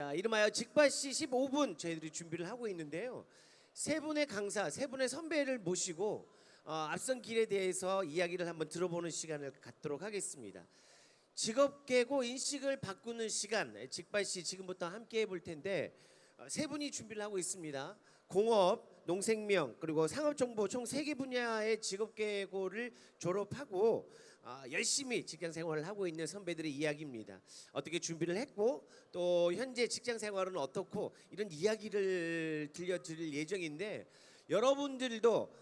자, 이름하여 직바시 15분 저희들이 준비를 하고 있는데요. 세 분의 강사, 세 분의 선배를 모시고 앞선 길에 대해서 이야기를 한번 들어보는 시간을 갖도록 하겠습니다. 직업 계고 인식을 바꾸는 시간, 직바시 지금부터 함께 해볼 텐데 세 분이 준비를 하고 있습니다. 공업, 농생명 그리고 상업정보 총 3개 분야의 직업 계고를 졸업하고 열심히 직장 생활을 하고 있는 선배들의 이야기입니다. 어떻게 준비를 했고 또 현재 직장 생활은 어떻고 이런 이야기를 들려드릴 예정인데 여러분들도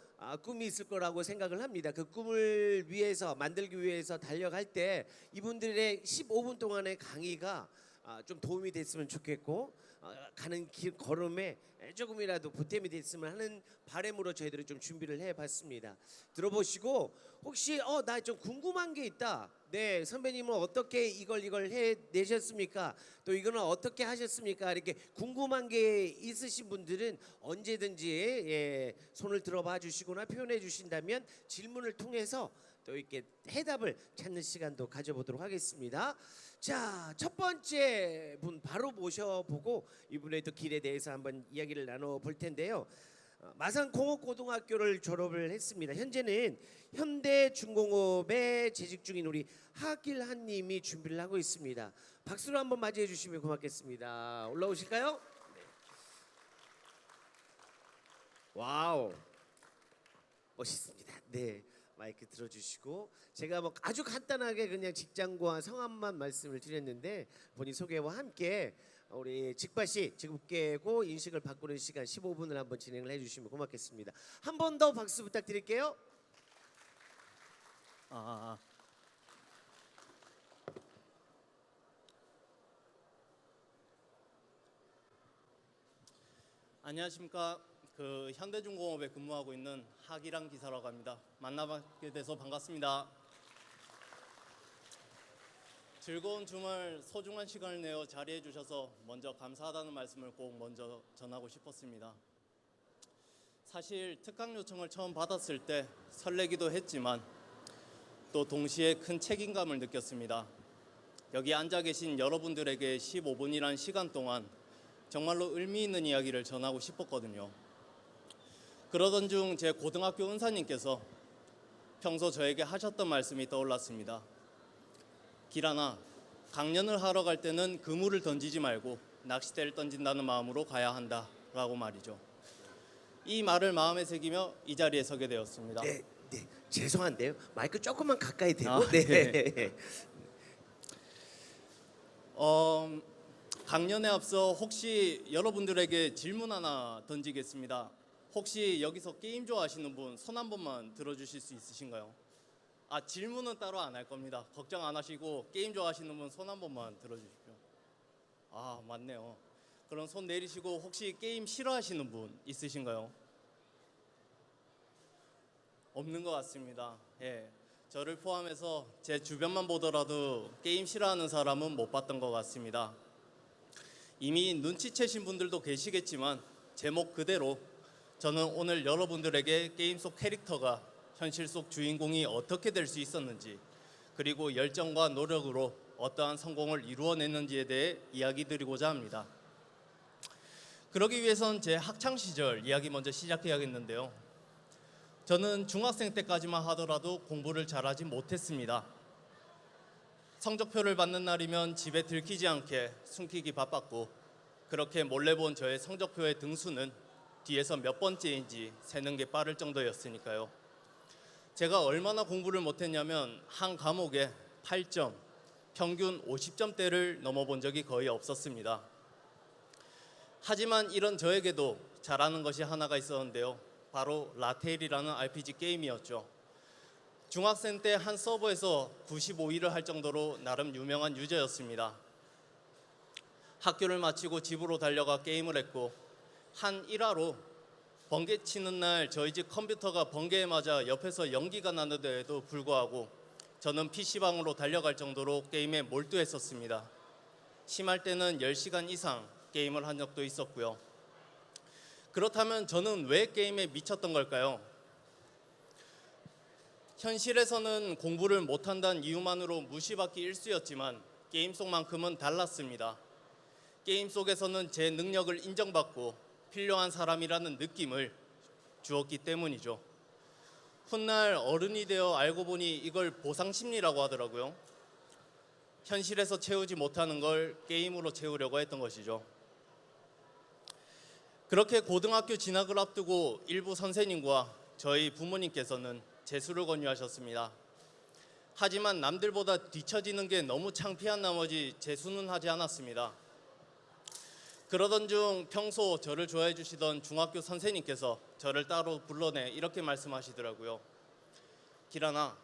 꿈이 있을 거라고 생각을 합니다. 그 꿈을 위해서 만들기 위해서 달려갈 때 이분들의 15분 동안의 강의가 좀 도움이 됐으면 좋겠고 가는 길 걸음에 조금이라도 보탬이 됐으면 하는 바람으로 저희들이 좀 준비를 해봤습니다. 들어보시고 혹시 나 좀 궁금한 게 있다. 네, 선배님은 어떻게 이걸 해내셨습니까? 또 이거는 어떻게 하셨습니까? 이렇게 궁금한 게 있으신 분들은 언제든지 손을 들어봐 주시거나 표현해 주신다면 질문을 통해서 또 이렇게 해답을 찾는 시간도 가져보도록 하겠습니다. 자, 첫 번째 분 바로 모셔보고 이분의 또 길에 대해서 한번 이야기를 나눠볼 텐데요. 마산공업고등학교를 졸업을 했습니다. 현재는 현대중공업에 재직 중인 우리 하길한님이 준비를 하고 있습니다. 박수로 한번 맞이해 주시면 고맙겠습니다. 올라오실까요? 네. 와우, 멋있습니다. 네, 마이크 들어주시고 제가 뭐 아주 간단하게 그냥 직장과 성함만 말씀을 드렸는데 본인 소개와 함께 우리 직바시 직업계고 인식을 바꾸는 시간 15분을 한번 진행을 해주시면 고맙겠습니다. 한 번 더 박수 부탁드릴게요. 안녕하십니까. 현대중공업에 근무하고 있는 하기란 기사라고 합니다. 만나뵙게 돼서 반갑습니다. 즐거운 주말 소중한 시간을 내어 자리해 주셔서 먼저 감사하다는 말씀을 꼭 먼저 전하고 싶었습니다. 사실 특강 요청을 처음 받았을 때 설레기도 했지만 또 동시에 큰 책임감을 느꼈습니다. 여기 앉아 계신 여러분들에게 15분이라는 시간 동안 정말로 의미 있는 이야기를 전하고 싶었거든요. 그러던 중 제 고등학교 은사님께서 평소 저에게 하셨던 말씀이 떠올랐습니다. 기란아, 강연을 하러 갈 때는 그물을 던지지 말고 낚싯대를 던진다는 마음으로 가야 한다 라고 말이죠. 이 말을 마음에 새기며 이 자리에 서게 되었습니다. 네, 죄송한데요. 마이크 조금만 가까이 대고. 네. 강연에 앞서 혹시 여러분들에게 질문 하나 던지겠습니다. 혹시 여기서 게임 좋아하시는 분 손 한 번만 들어주실 수 있으신가요? 질문은 따로 안 할 겁니다. 걱정 안 하시고 게임 좋아하시는 분 손 한 번만 들어주십시오. 맞네요. 그럼 손 내리시고 혹시 게임 싫어하시는 분 있으신가요? 없는 것 같습니다. 저를 포함해서 제 주변만 보더라도 게임 싫어하는 사람은 못 봤던 것 같습니다. 이미 눈치채신 분들도 계시겠지만 제목 그대로 저는 오늘 여러분들에게 게임 속 캐릭터가 현실 속 주인공이 어떻게 될 수 있었는지 그리고 열정과 노력으로 어떠한 성공을 이루어냈는지에 대해 이야기 드리고자 합니다. 그러기 위해선 제 학창시절 이야기 먼저 시작해야겠는데요. 저는 중학생 때까지만 하더라도 공부를 잘하지 못했습니다. 성적표를 받는 날이면 집에 들키지 않게 숨기기 바빴고 그렇게 몰래 본 저의 성적표의 등수는 뒤에서 몇 번째인지 세는 게 빠를 정도였으니까요. 제가 얼마나 공부를 못했냐면 한 과목에 8점, 평균 50점대를 넘어본 적이 거의 없었습니다. 하지만 이런 저에게도 잘하는 것이 하나가 있었는데요. 바로 라테일이라는 RPG 게임이었죠. 중학생 때 한 서버에서 95위를 할 정도로 나름 유명한 유저였습니다. 학교를 마치고 집으로 달려가 게임을 했고 한 일화로 번개 치는 날 저희 집 컴퓨터가 번개에 맞아 옆에서 연기가 나는데도 불구하고 저는 PC방으로 달려갈 정도로 게임에 몰두했었습니다. 심할 때는 10시간 이상 게임을 한 적도 있었고요. 그렇다면 저는 왜 게임에 미쳤던 걸까요? 현실에서는 공부를 못한다는 이유만으로 무시받기 일쑤였지만 게임 속만큼은 달랐습니다. 게임 속에서는 제 능력을 인정받고 필요한 사람이라는 느낌을 주었기 때문이죠. 훗날 어른이 되어 알고 보니 이걸 보상 심리라고 하더라고요. 현실에서 채우지 못하는 걸 게임으로 채우려고 했던 것이죠. 그렇게 고등학교 진학을 앞두고 일부 선생님과 저희 부모님께서는 재수를 권유하셨습니다. 하지만 남들보다 뒤처지는 게 너무 창피한 나머지 재수는 하지 않았습니다. 그러던 중 평소 저를 좋아해 주시던 중학교 선생님께서 저를 따로 불러내 이렇게 말씀하시더라고요. 기란아,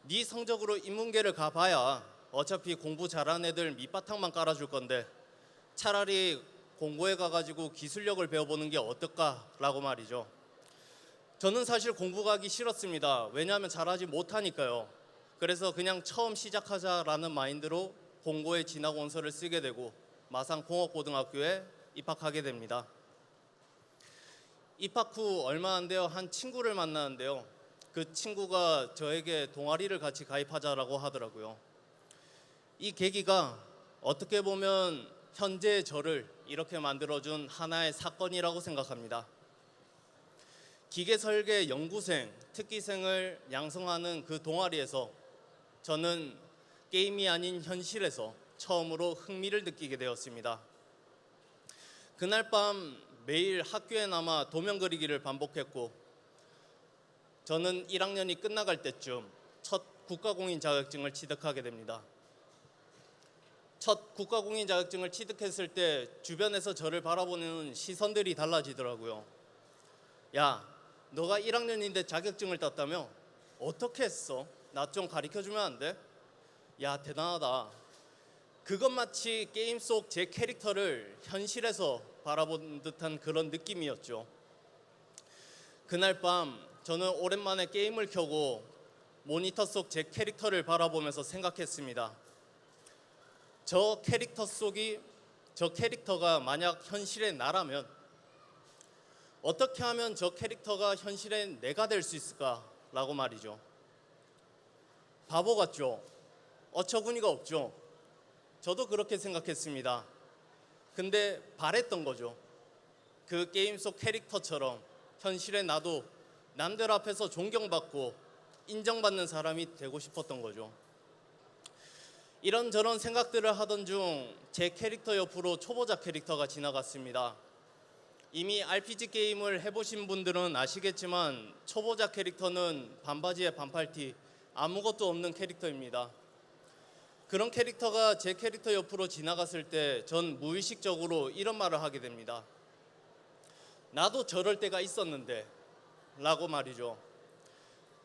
네 성적으로 인문계를 가봐야 어차피 공부 잘하는 애들 밑바탕만 깔아줄 건데 차라리 공고에 가가지고 기술력을 배워보는 게 어떨까라고 말이죠. 저는 사실 공부 가기 싫었습니다. 왜냐하면 잘하지 못하니까요. 그래서 그냥 처음 시작하자라는 마인드로 공고에 진학 원서를 쓰게 되고 마산 공업고등학교에 입학하게 됩니다. 입학 후 얼마 안 되어 한 친구를 만나는데요. 그 친구가 저에게 동아리를 같이 가입하자라고 하더라고요. 이 계기가 어떻게 보면 현재의 저를 이렇게 만들어준 하나의 사건이라고 생각합니다. 기계설계 연구생, 특기생을 양성하는 그 동아리에서 저는 게임이 아닌 현실에서 처음으로 흥미를 느끼게 되었습니다. 그날 밤 매일 학교에 남아 도면 그리기를 반복했고 저는 1학년이 끝나갈 때쯤 첫 국가공인 자격증을 취득하게 됩니다. 첫 국가공인 자격증을 취득했을 때 주변에서 저를 바라보는 시선들이 달라지더라고요. 야, 너가 1학년인데 자격증을 땄다며? 어떻게 했어? 나 좀 가르쳐주면 안 돼? 야, 대단하다. 그것 마치 게임 속 제 캐릭터를 현실에서 바라본 듯한 그런 느낌이었죠. 그날 밤 저는 오랜만에 게임을 켜고 모니터 속 제 캐릭터를 바라보면서 생각했습니다. 저 캐릭터가 만약 현실의 나라면 어떻게 하면 저 캐릭터가 현실의 내가 될 수 있을까라고 말이죠. 바보 같죠? 어처구니가 없죠? 저도 그렇게 생각했습니다. 근데 바랬던 거죠. 그 게임 속 캐릭터처럼 현실의 나도 남들 앞에서 존경받고 인정받는 사람이 되고 싶었던 거죠. 이런저런 생각들을 하던 중 제 캐릭터 옆으로 초보자 캐릭터가 지나갔습니다. 이미 RPG 게임을 해보신 분들은 아시겠지만 초보자 캐릭터는 반바지에 반팔티 아무것도 없는 캐릭터입니다. 그런 캐릭터가 제 캐릭터 옆으로 지나갔을 때 전 무의식적으로 이런 말을 하게 됩니다. 나도 저럴 때가 있었는데 라고 말이죠.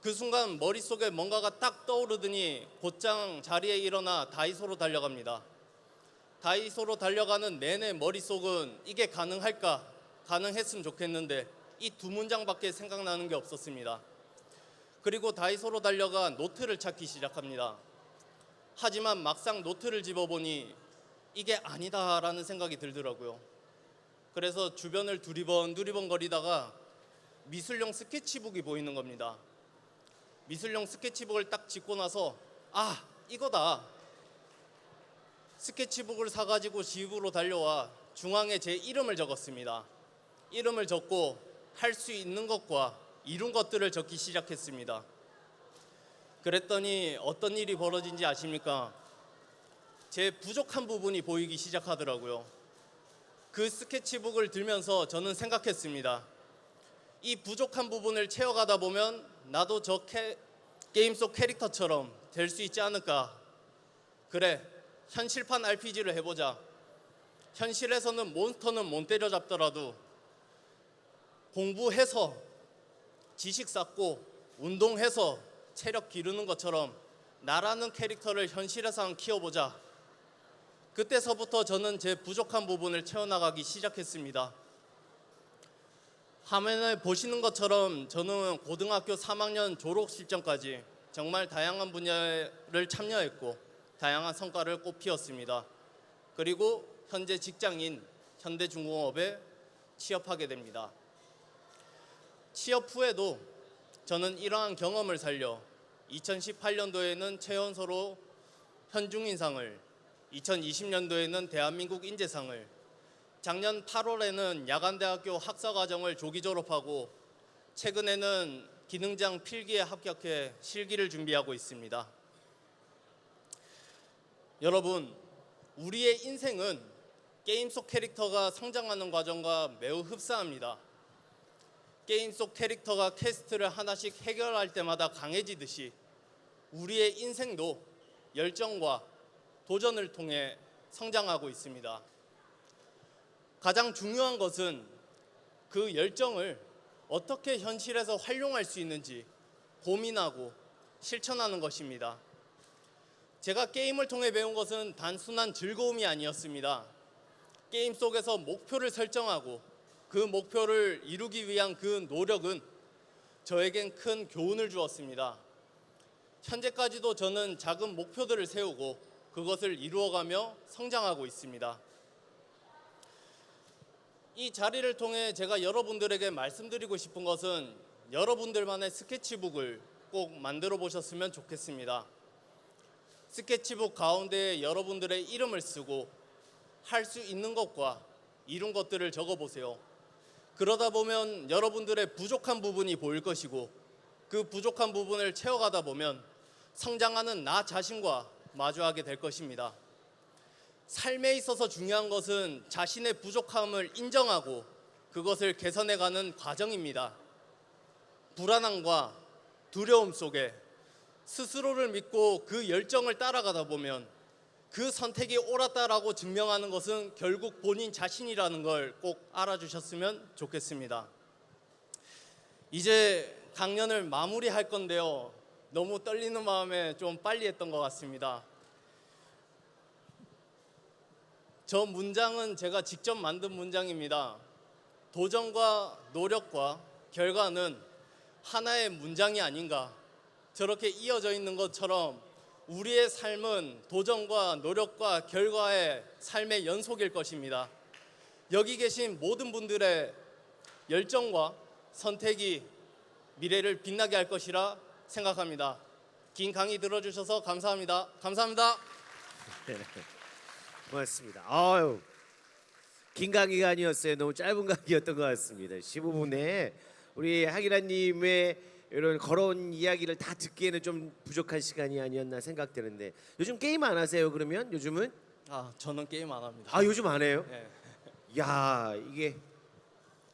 그 순간 머릿속에 뭔가가 딱 떠오르더니 곧장 자리에 일어나 다이소로 달려갑니다. 다이소로 달려가는 내내 머릿속은 이게 가능할까? 가능했으면 좋겠는데 이 두 문장밖에 생각나는 게 없었습니다. 그리고 다이소로 달려가 노트를 찾기 시작합니다. 하지만 막상 노트를 집어보니 이게 아니다라는 생각이 들더라고요. 그래서 주변을 두리번 거리다가 미술용 스케치북이 보이는 겁니다. 미술용 스케치북을 딱 집고 나서 아, 이거다. 스케치북을 사가지고 집으로 달려와 중앙에 제 이름을 적었습니다. 이름을 적고 할 수 있는 것과 이룬 것들을 적기 시작했습니다. 그랬더니 어떤 일이 벌어진지 아십니까? 제 부족한 부분이 보이기 시작하더라고요. 그 스케치북을 들면서 저는 생각했습니다. 이 부족한 부분을 채워가다 보면 나도 저 게임 속 캐릭터처럼 될 수 있지 않을까. 그래, 현실판 RPG를 해보자. 현실에서는 몬스터는 못 때려잡더라도 공부해서 지식 쌓고 운동해서 체력 기르는 것처럼 나라는 캐릭터를 현실에서 한번 키워보자. 그때서부터 저는 제 부족한 부분을 채워나가기 시작했습니다. 화면에 보시는 것처럼 저는 고등학교 3학년 졸업 실전까지 정말 다양한 분야를 참여했고 다양한 성과를 꽃피웠습니다. 그리고 현재 직장인 현대중공업에 취업하게 됩니다. 취업 후에도 저는 이러한 경험을 살려 2018년도에는 최연소로 현중인상을 2020년도에는 대한민국 인재상을, 작년 8월에는 야간대학교 학사과정을 조기 졸업하고 최근에는 기능장 필기에 합격해 실기를 준비하고 있습니다. 여러분, 우리의 인생은 게임 속 캐릭터가 성장하는 과정과 매우 흡사합니다. 게임 속 캐릭터가 퀘스트를 하나씩 해결할 때마다 강해지듯이 우리의 인생도 열정과 도전을 통해 성장하고 있습니다. 가장 중요한 것은 그 열정을 어떻게 현실에서 활용할 수 있는지 고민하고 실천하는 것입니다. 제가 게임을 통해 배운 것은 단순한 즐거움이 아니었습니다. 게임 속에서 목표를 설정하고 그 목표를 이루기 위한 그 노력은 저에겐 큰 교훈을 주었습니다. 현재까지도 저는 작은 목표들을 세우고 그것을 이루어가며 성장하고 있습니다. 이 자리를 통해 제가 여러분들에게 말씀드리고 싶은 것은 여러분들만의 스케치북을 꼭 만들어 보셨으면 좋겠습니다. 스케치북 가운데에 여러분들의 이름을 쓰고 할 수 있는 것과 이룬 것들을 적어보세요. 그러다 보면 여러분들의 부족한 부분이 보일 것이고 그 부족한 부분을 채워가다 보면 성장하는 나 자신과 마주하게 될 것입니다. 삶에 있어서 중요한 것은 자신의 부족함을 인정하고 그것을 개선해가는 과정입니다. 불안함과 두려움 속에 스스로를 믿고 그 열정을 따라가다 보면 그 선택이 옳았다라고 증명하는 것은 결국 본인 자신이라는 걸 꼭 알아주셨으면 좋겠습니다. 이제 강연을 마무리할 건데요. 너무 떨리는 마음에 좀 빨리 했던 것 같습니다. 저 문장은 제가 직접 만든 문장입니다. 도전과 노력과 결과는 하나의 문장이 아닌가. 저렇게 이어져 있는 것처럼 우리의 삶은 도전과 노력과 결과의 삶의 연속일 것입니다. 여기 계신 모든 분들의 열정과 선택이 미래를 빛나게 할 것이라 생각합니다. 긴 강의 들어주셔서 감사합니다. 감사합니다. 고맙습니다. 아유, 긴 강의가 아니었어요. 너무 짧은 강의였던 것 같습니다. 15분 내에 우리 하기라님의 이런 걸어온 이야기를 다 듣기에는 좀 부족한 시간이 아니었나 생각되는데 요즘 게임 안 하세요? 그러면 요즘은? 저는 게임 안 합니다. 요즘 안 해요? 네. 야, 이게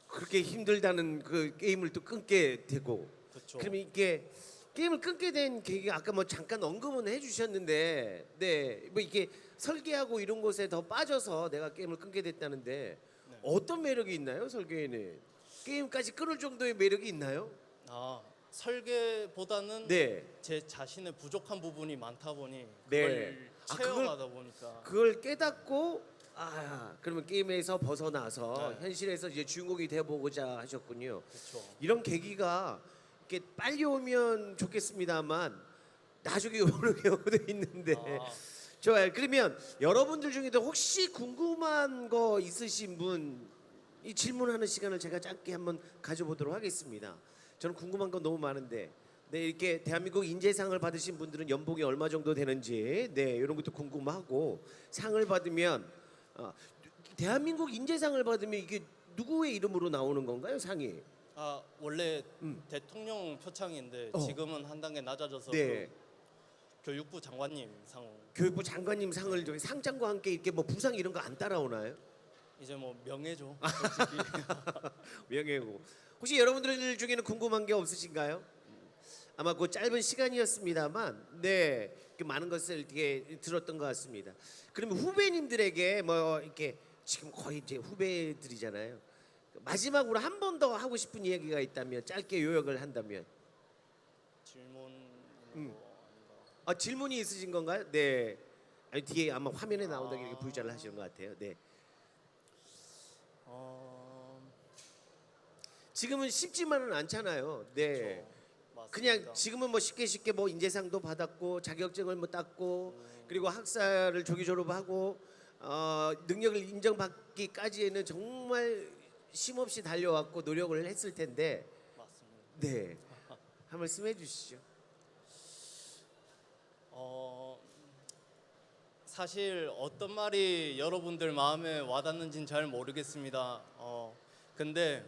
그렇게 힘들다는 그 게임을 또 끊게 되고 그렇죠. 그러면 이게 게임을 끊게 된 계기가 아까 뭐 잠깐 언급은 해주셨는데 뭐 이게 설계하고 이런 곳에 더 빠져서 내가 게임을 끊게 됐다는데 어떤 매력이 있나요? 설계에는 게임까지 끊을 정도의 매력이 있나요? 설계보다는 네. 제 자신의 부족한 부분이 많다 보니 네. 그걸 채워가다 보니까 그걸 깨닫고 그러면 게임에서 벗어나서 네. 현실에서 이제 주인공이 되어보고자 하셨군요. 그렇죠. 이런 계기가 이렇게 빨리 오면 좋겠습니다만 나중에 오는 경우도 있는데 좋아요. 그러면 여러분들 중에도 혹시 궁금한 거 있으신 분 이 질문하는 시간을 제가 짧게 한번 가져보도록 하겠습니다. 저는 궁금한 건 너무 많은데 이렇게 대한민국 인재상을 받으신 분들은 연봉이 얼마 정도 되는지 이런 것도 궁금하고 상을 받으면 대한민국 인재상을 받으면 이게 누구의 이름으로 나오는 건가요? 상이? 원래 대통령 표창인데 지금은 한 단계 낮아져서 네. 그 교육부 장관님 상. 교육부 장관님 상을 저기 상장과 함께 이렇게 뭐 부상 이런 거 안 따라오나요? 이제 뭐 명예죠. 솔직히. 명예고. 혹시 여러분들 중에는 궁금한 게 없으신가요? 아마 그 짧은 시간이었습니다만 이렇게 많은 것을 이렇게 들었던 것 같습니다. 그러면 후배님들에게 뭐 이렇게 지금 거의 이제 후배들이잖아요. 마지막으로 한 번 더 하고 싶은 이야기가 있다면 짧게 요약을 한다면 질문. 질문이 있으신 건가요? 네. 아니, 뒤에 아마 화면에 나온다고 이렇게 부유자를 하시는 것 같아요. 네. 지금은 쉽지만은 않잖아요. 네. 맞습니다. 그냥 지금은 뭐 쉽게 뭐 인재상도 받았고 자격증을 뭐 땄고 그리고 학사를 조기 졸업하고 능력을 인정받기까지에는 정말 쉼없이 달려왔고 노력을 했을 텐데 맞습니다. 네. 한 말씀 해주시죠. 사실 어떤 말이 여러분들 마음에 와닿는지는 잘 모르겠습니다. 근데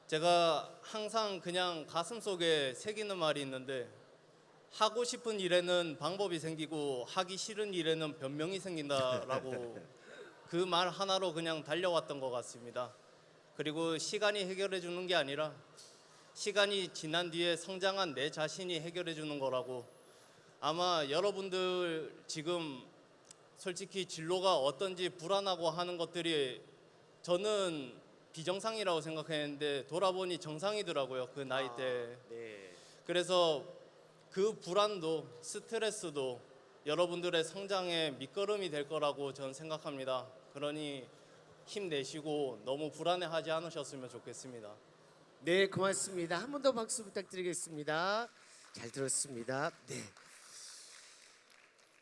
제가 항상 그냥 가슴속에 새기는 말이 있는데, 하고 싶은 일에는 방법이 생기고 하기 싫은 일에는 변명이 생긴다라고 그 말 하나로 그냥 달려왔던 것 같습니다. 그리고 시간이 해결해 주는 게 아니라 시간이 지난 뒤에 성장한 내 자신이 해결해 주는 거라고. 아마 여러분들 지금 솔직히 진로가 어떤지 불안하고 하는 것들이 저는 비정상이라고 생각했는데 돌아보니 정상이더라고요, 그 나이 때. 네. 그래서 그 불안도 스트레스도 여러분들의 성장의 밑거름이 될 거라고 저는 생각합니다. 그러니 힘내시고 너무 불안해하지 않으셨으면 좋겠습니다. 네, 고맙습니다. 한 번 더 박수 부탁드리겠습니다. 잘 들었습니다. 네.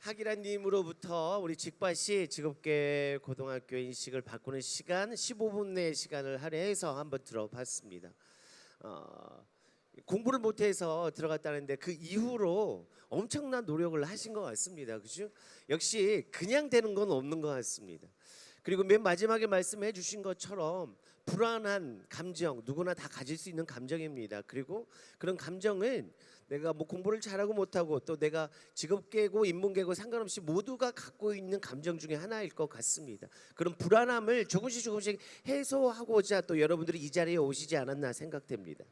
하기란님으로부터 우리 직밭이 직업계 고등학교 인식을 바꾸는 시간 15분의 시간을 할애해서 한번 들어봤습니다. 공부를 못해서 들어갔다는데 그 이후로 엄청난 노력을 하신 것 같습니다. 그죠? 역시 그냥 되는 건 없는 것 같습니다. 그리고 맨 마지막에 말씀해 주신 것처럼 불안한 감정 누구나 다 가질 수 있는 감정입니다. 그리고 그런 감정은 내가 뭐 공부를 잘하고 못하고 또 내가 직업계고 인문계고 상관없이 모두가 갖고 있는 감정 중에 하나일 것 같습니다. 그런 불안함을 조금씩 해소하고자 또 여러분들이 이 자리에 오시지 않았나 생각됩니다.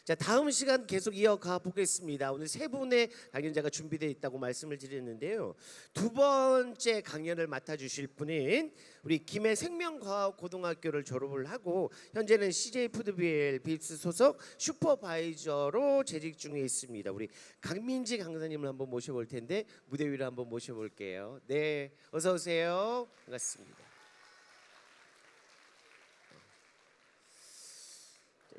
자, 다음 시간 계속 이어가 보겠습니다. 오늘 세 분의 강연자가 준비되어 있다고 말씀을 드렸는데요. 두 번째 강연을 맡아주실 분인 우리 김해 생명과학고등학교를 졸업을 하고 현재는 CJ푸드비엘 빕스 소속 슈퍼바이저로 재직 중에 있습니다. 우리 강민지 강사님을 한번 모셔볼 텐데 무대 위로 한번 모셔볼게요. 네, 어서 오세요. 반갑습니다.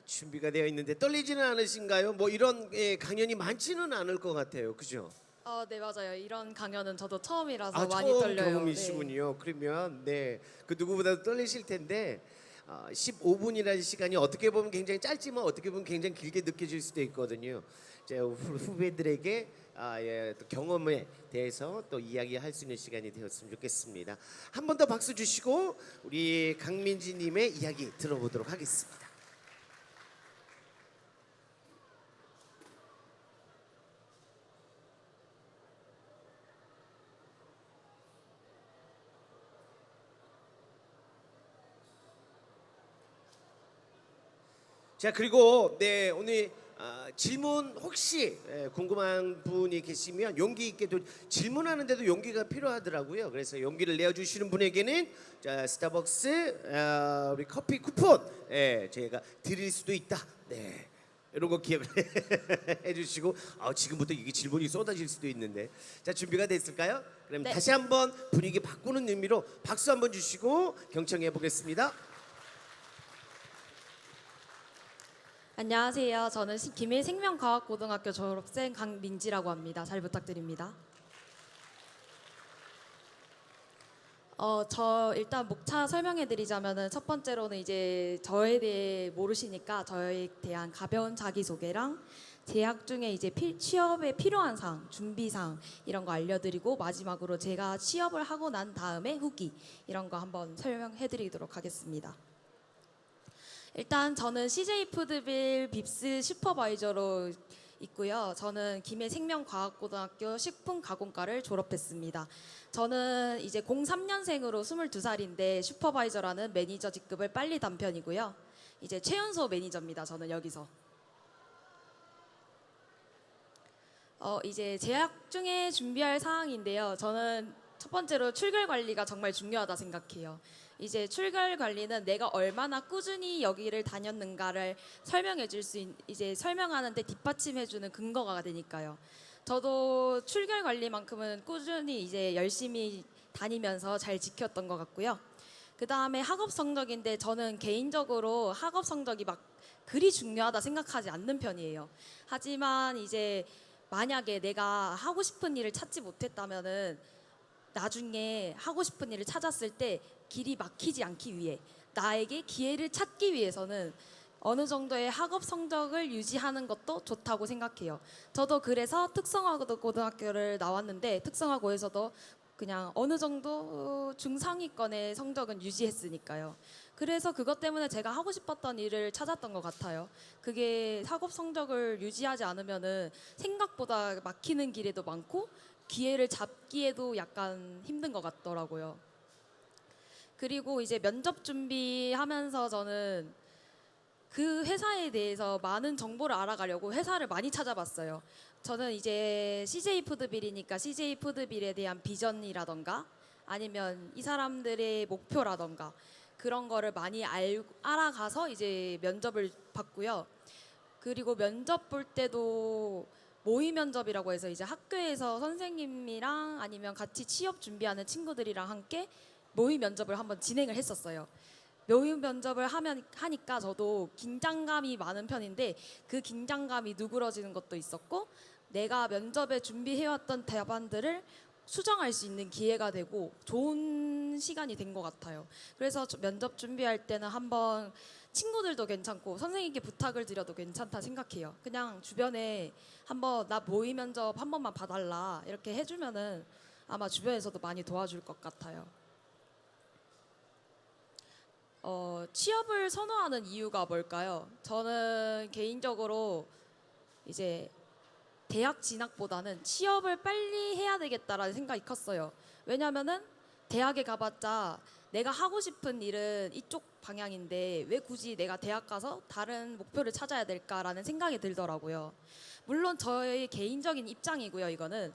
준비가 되어 있는데 떨리지는 않으신가요? 뭐 이런 강연이 많지는 않을 것 같아요. 그죠? 네, 맞아요. 이런 강연은 저도 처음이라서 아, 많이 처음 떨려요. 경험이시군요. 그러면 네, 그 누구보다도 떨리실 텐데 15분이라는 시간이 어떻게 보면 굉장히 짧지만 어떻게 보면 굉장히 길게 느껴질 수도 있거든요. 제 후배들에게 또 경험에 대해서 또 이야기할 수 있는 시간이 되었으면 좋겠습니다. 한 번 더 박수 주시고 우리 강민지님의 이야기 들어보도록 하겠습니다. 자, 그리고 네, 오늘 질문 혹시 궁금한 분이 계시면 용기 있게 또 질문하는데도 용기가 필요하더라고요. 그래서 용기를 내어주시는 분에게는 자, 스타벅스 우리 커피 쿠폰 저희가 드릴 수도 있다. 네, 이런 거 기억을 해주시고 지금부터 이게 질문이 쏟아질 수도 있는데 자, 준비가 됐을까요? 그럼 네. 다시 한번 분위기 바꾸는 의미로 박수 한번 주시고 경청해 보겠습니다. 안녕하세요. 저는 김해 생명과학고등학교 졸업생 강민지라고 합니다. 잘 부탁드립니다. 저 일단 목차 설명해드리자면은 첫 번째로는 이제 저에 대해 모르시니까 저에 대한 가벼운 자기소개랑 재학 중에 이제 취업에 필요한 사항, 준비사항 이런 거 알려드리고 마지막으로 제가 취업을 하고 난 다음에 후기 이런 거 한번 설명해드리도록 하겠습니다. 일단 저는 CJ푸드빌 빕스 슈퍼바이저로 있고요. 저는 김해 생명과학고등학교 식품가공과를 졸업했습니다. 저는 이제 03년생으로 22살인데 슈퍼바이저라는 매니저 직급을 빨리 단 편이고요. 이제 최연소 매니저입니다. 저는 여기서. 이제 재학 중에 준비할 사항인데요. 저는 첫 번째로 출결 관리가 정말 중요하다 생각해요. 이제 출결 관리는 내가 얼마나 꾸준히 여기를 다녔는가를 설명해 줄 수 이제 설명하는데 뒷받침해 주는 근거가 되니까요. 저도 출결 관리만큼은 꾸준히 이제 열심히 다니면서 잘 지켰던 것 같고요. 그다음에 학업 성적인데 저는 개인적으로 학업 성적이 막 그리 중요하다 생각하지 않는 편이에요. 하지만 이제 만약에 내가 하고 싶은 일을 찾지 못했다면은 나중에 하고 싶은 일을 찾았을 때 길이 막히지 않기 위해 나에게 기회를 찾기 위해서는 어느 정도의 학업 성적을 유지하는 것도 좋다고 생각해요. 저도 그래서 특성화고등학교를 나왔는데 특성화고에서도 그냥 어느 정도 중상위권의 성적은 유지했으니까요. 그래서 그것 때문에 제가 하고 싶었던 일을 찾았던 것 같아요. 그게 학업 성적을 유지하지 않으면은 생각보다 막히는 기회도 많고 기회를 잡기에도 약간 힘든 것 같더라고요. 그리고 이제 면접 준비하면서 저는 그 회사에 대해서 많은 정보를 알아가려고 회사를 많이 찾아봤어요. 저는 이제 CJ 푸드빌이니까 CJ 푸드빌에 대한 비전이라던가 아니면 이 사람들의 목표라던가 그런 거를 많이 알아가서 이제 면접을 봤고요. 그리고 면접 볼 때도 모의 면접이라고 해서 이제 학교에서 선생님이랑 아니면 같이 취업 준비하는 친구들이랑 함께 모의 면접을 한번 진행을 했었어요. 모의 면접을 하니까 저도 긴장감이 많은 편인데 그 긴장감이 누그러지는 것도 있었고 내가 면접에 준비해왔던 답안들을 수정할 수 있는 기회가 되고 좋은 시간이 된 것 같아요. 그래서 면접 준비할 때는 한번 친구들도 괜찮고 선생님께 부탁을 드려도 괜찮다 생각해요. 그냥 주변에 한번 나 모의 면접 한 번만 봐달라 이렇게 해주면은 아마 주변에서도 많이 도와줄 것 같아요. 취업을 선호하는 이유가 뭘까요? 저는 개인적으로 이제 대학 진학보다는 취업을 빨리 해야 되겠다라는 생각이 컸어요. 왜냐면은 대학에 가봤자 내가 하고 싶은 일은 이쪽 방향인데 왜 굳이 내가 대학 가서 다른 목표를 찾아야 될까라는 생각이 들더라고요. 물론 저의 개인적인 입장이고요, 이거는.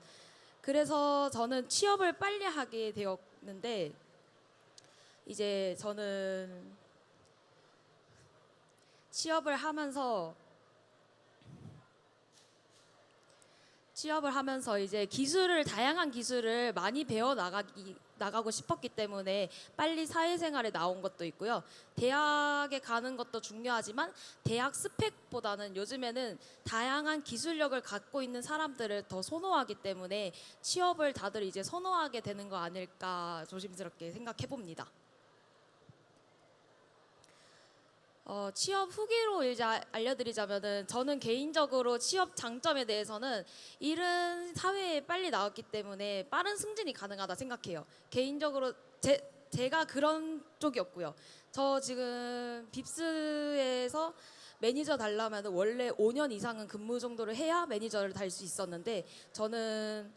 그래서 저는 취업을 빨리 하게 되었는데 이제 저는 취업을 하면서 이제 다양한 기술을 많이 나가고 싶었기 때문에 빨리 사회생활에 나온 것도 있고요. 대학에 가는 것도 중요하지만 대학 스펙보다는 요즘에는 다양한 기술력을 갖고 있는 사람들을 더 선호하기 때문에 취업을 다들 이제 선호하게 되는 거 아닐까 조심스럽게 생각해 봅니다. 취업 후기로 이제 알려드리자면은 저는 개인적으로 취업 장점에 대해서는 일은 사회에 빨리 나왔기 때문에 빠른 승진이 가능하다 생각해요. 개인적으로 제가 그런 쪽이었고요. 저 지금 빕스에서 매니저 달라면 원래 5년 이상은 근무 정도를 해야 매니저를 달 수 있었는데 저는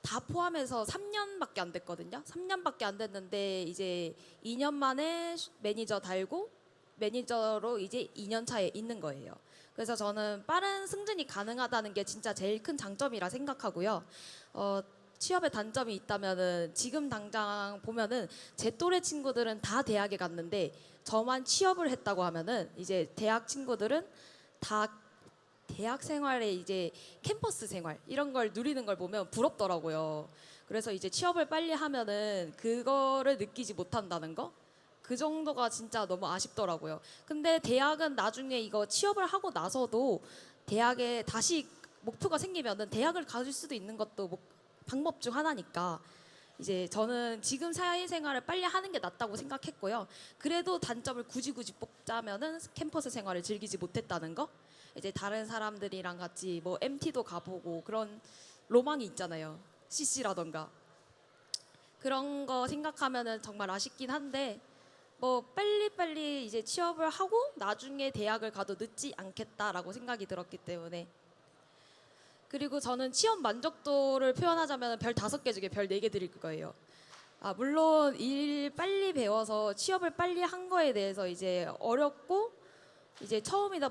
다 포함해서 3년밖에 안 됐거든요. 3년밖에 안 됐는데 이제 2년 만에 매니저 달고 매니저로 이제 2년 차에 있는 거예요. 그래서 저는 빠른 승진이 가능하다는 게 진짜 제일 큰 장점이라 생각하고요. 취업의 단점이 있다면은 지금 당장 보면은 제 또래 친구들은 다 대학에 갔는데 저만 취업을 했다고 하면은 이제 대학 친구들은 다 대학 생활에 이제 캠퍼스 생활 이런 걸 누리는 걸 보면 부럽더라고요. 그래서 이제 취업을 빨리 하면은 그거를 느끼지 못한다는 거? 그 정도가 진짜 너무 아쉽더라고요. 근데 대학은 나중에 이거 취업을 하고 나서도 대학에 다시 목표가 생기면은 대학을 가질 수도 있는 것도 방법 중 하나니까 이제 저는 지금 사회생활을 빨리 하는 게 낫다고 생각했고요. 그래도 단점을 굳이 뽑자면은 캠퍼스 생활을 즐기지 못했다는 거. 이제 다른 사람들이랑 같이 뭐 MT도 가보고 그런 로망이 있잖아요. CC라던가 그런 거 생각하면은 정말 아쉽긴 한데 뭐 빨리빨리 이제 취업을 하고 나중에 대학을 가도 늦지 않겠다라고 생각이 들었기 때문에 그리고 저는 취업 만족도를 표현하자면 별 5개 중에 별 4개 드릴 거예요. 물론 일 빨리 배워서 취업을 빨리 한 거에 대해서 이제 어렵고 이제 처음이다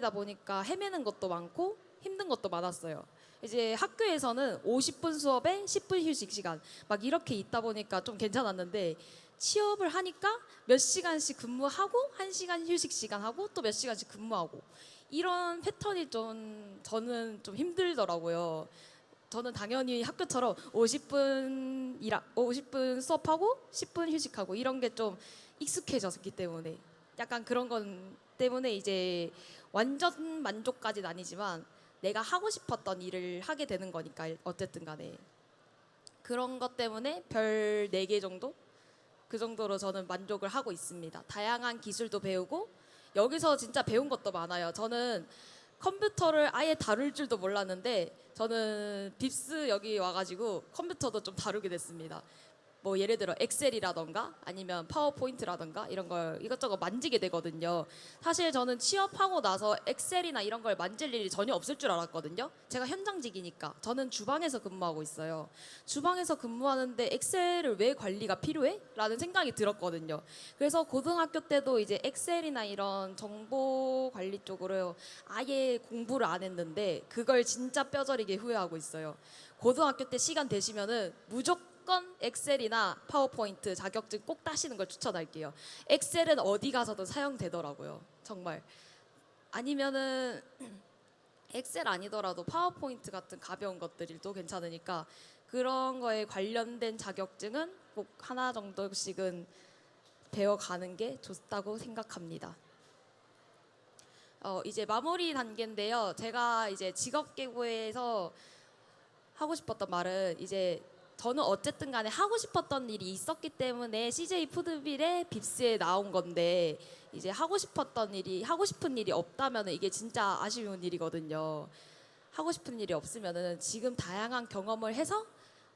보니까 헤매는 것도 많고 힘든 것도 많았어요. 이제 학교에서는 50분 수업에 10분 휴식 시간 막 이렇게 있다 보니까 좀 괜찮았는데 취업을 하니까 몇 시간씩 근무하고 1시간 휴식 시간 하고 또 몇 시간씩 근무하고 이런 패턴이 저는 좀 힘들더라고요. 저는 당연히 학교처럼 50분 수업하고 10분 휴식하고 이런 게 좀 익숙해졌기 때문에 약간 그런 건 때문에 이제 완전 만족까지는 아니지만 내가 하고 싶었던 일을 하게 되는 거니까 어쨌든 간에 그런 것 때문에 별 4개 정도? 그 정도로 저는 만족을 하고 있습니다. 다양한 기술도 배우고 여기서 진짜 배운 것도 많아요. 저는 컴퓨터를 아예 다룰 줄도 몰랐는데 저는 빕스 여기 와가지고 컴퓨터도 좀 다루게 됐습니다. 뭐 예를 들어 엑셀이라던가 아니면 파워포인트라던가 이런 걸 이것저것 만지게 되거든요. 사실 저는 취업하고 나서 엑셀이나 이런 걸 만질 일이 전혀 없을 줄 알았거든요. 제가 현장직이니까. 저는 주방에서 근무하고 있어요. 주방에서 근무하는데 엑셀을 왜 관리가 필요해? 라는 생각이 들었거든요. 그래서 고등학교 때도 이제 엑셀이나 이런 정보 관리 쪽으로 아예 공부를 안 했는데 그걸 진짜 뼈저리게 후회하고 있어요. 고등학교 때 시간 되시면은 무조건 엑셀이나 파워포인트 자격증 꼭 따시는 걸 추천할게요. 엑셀은 어디 가서든 사용되더라고요. 정말. 아니면은 엑셀 아니더라도 파워포인트 같은 가벼운 것들도 괜찮으니까 그런 거에 관련된 자격증은 꼭 하나 정도씩은 배워가는 게 좋다고 생각합니다. 이제 마무리 단계인데요. 제가 이제 직업계고에서 하고 싶었던 말은 이제 저는 어쨌든 간에 하고 싶었던 일이 있었기 때문에 CJ 푸드빌의 빕스에 나온 건데 이제 하고 싶은 일이 없다면 이게 진짜 아쉬운 일이거든요. 하고 싶은 일이 없으면은 지금 다양한 경험을 해서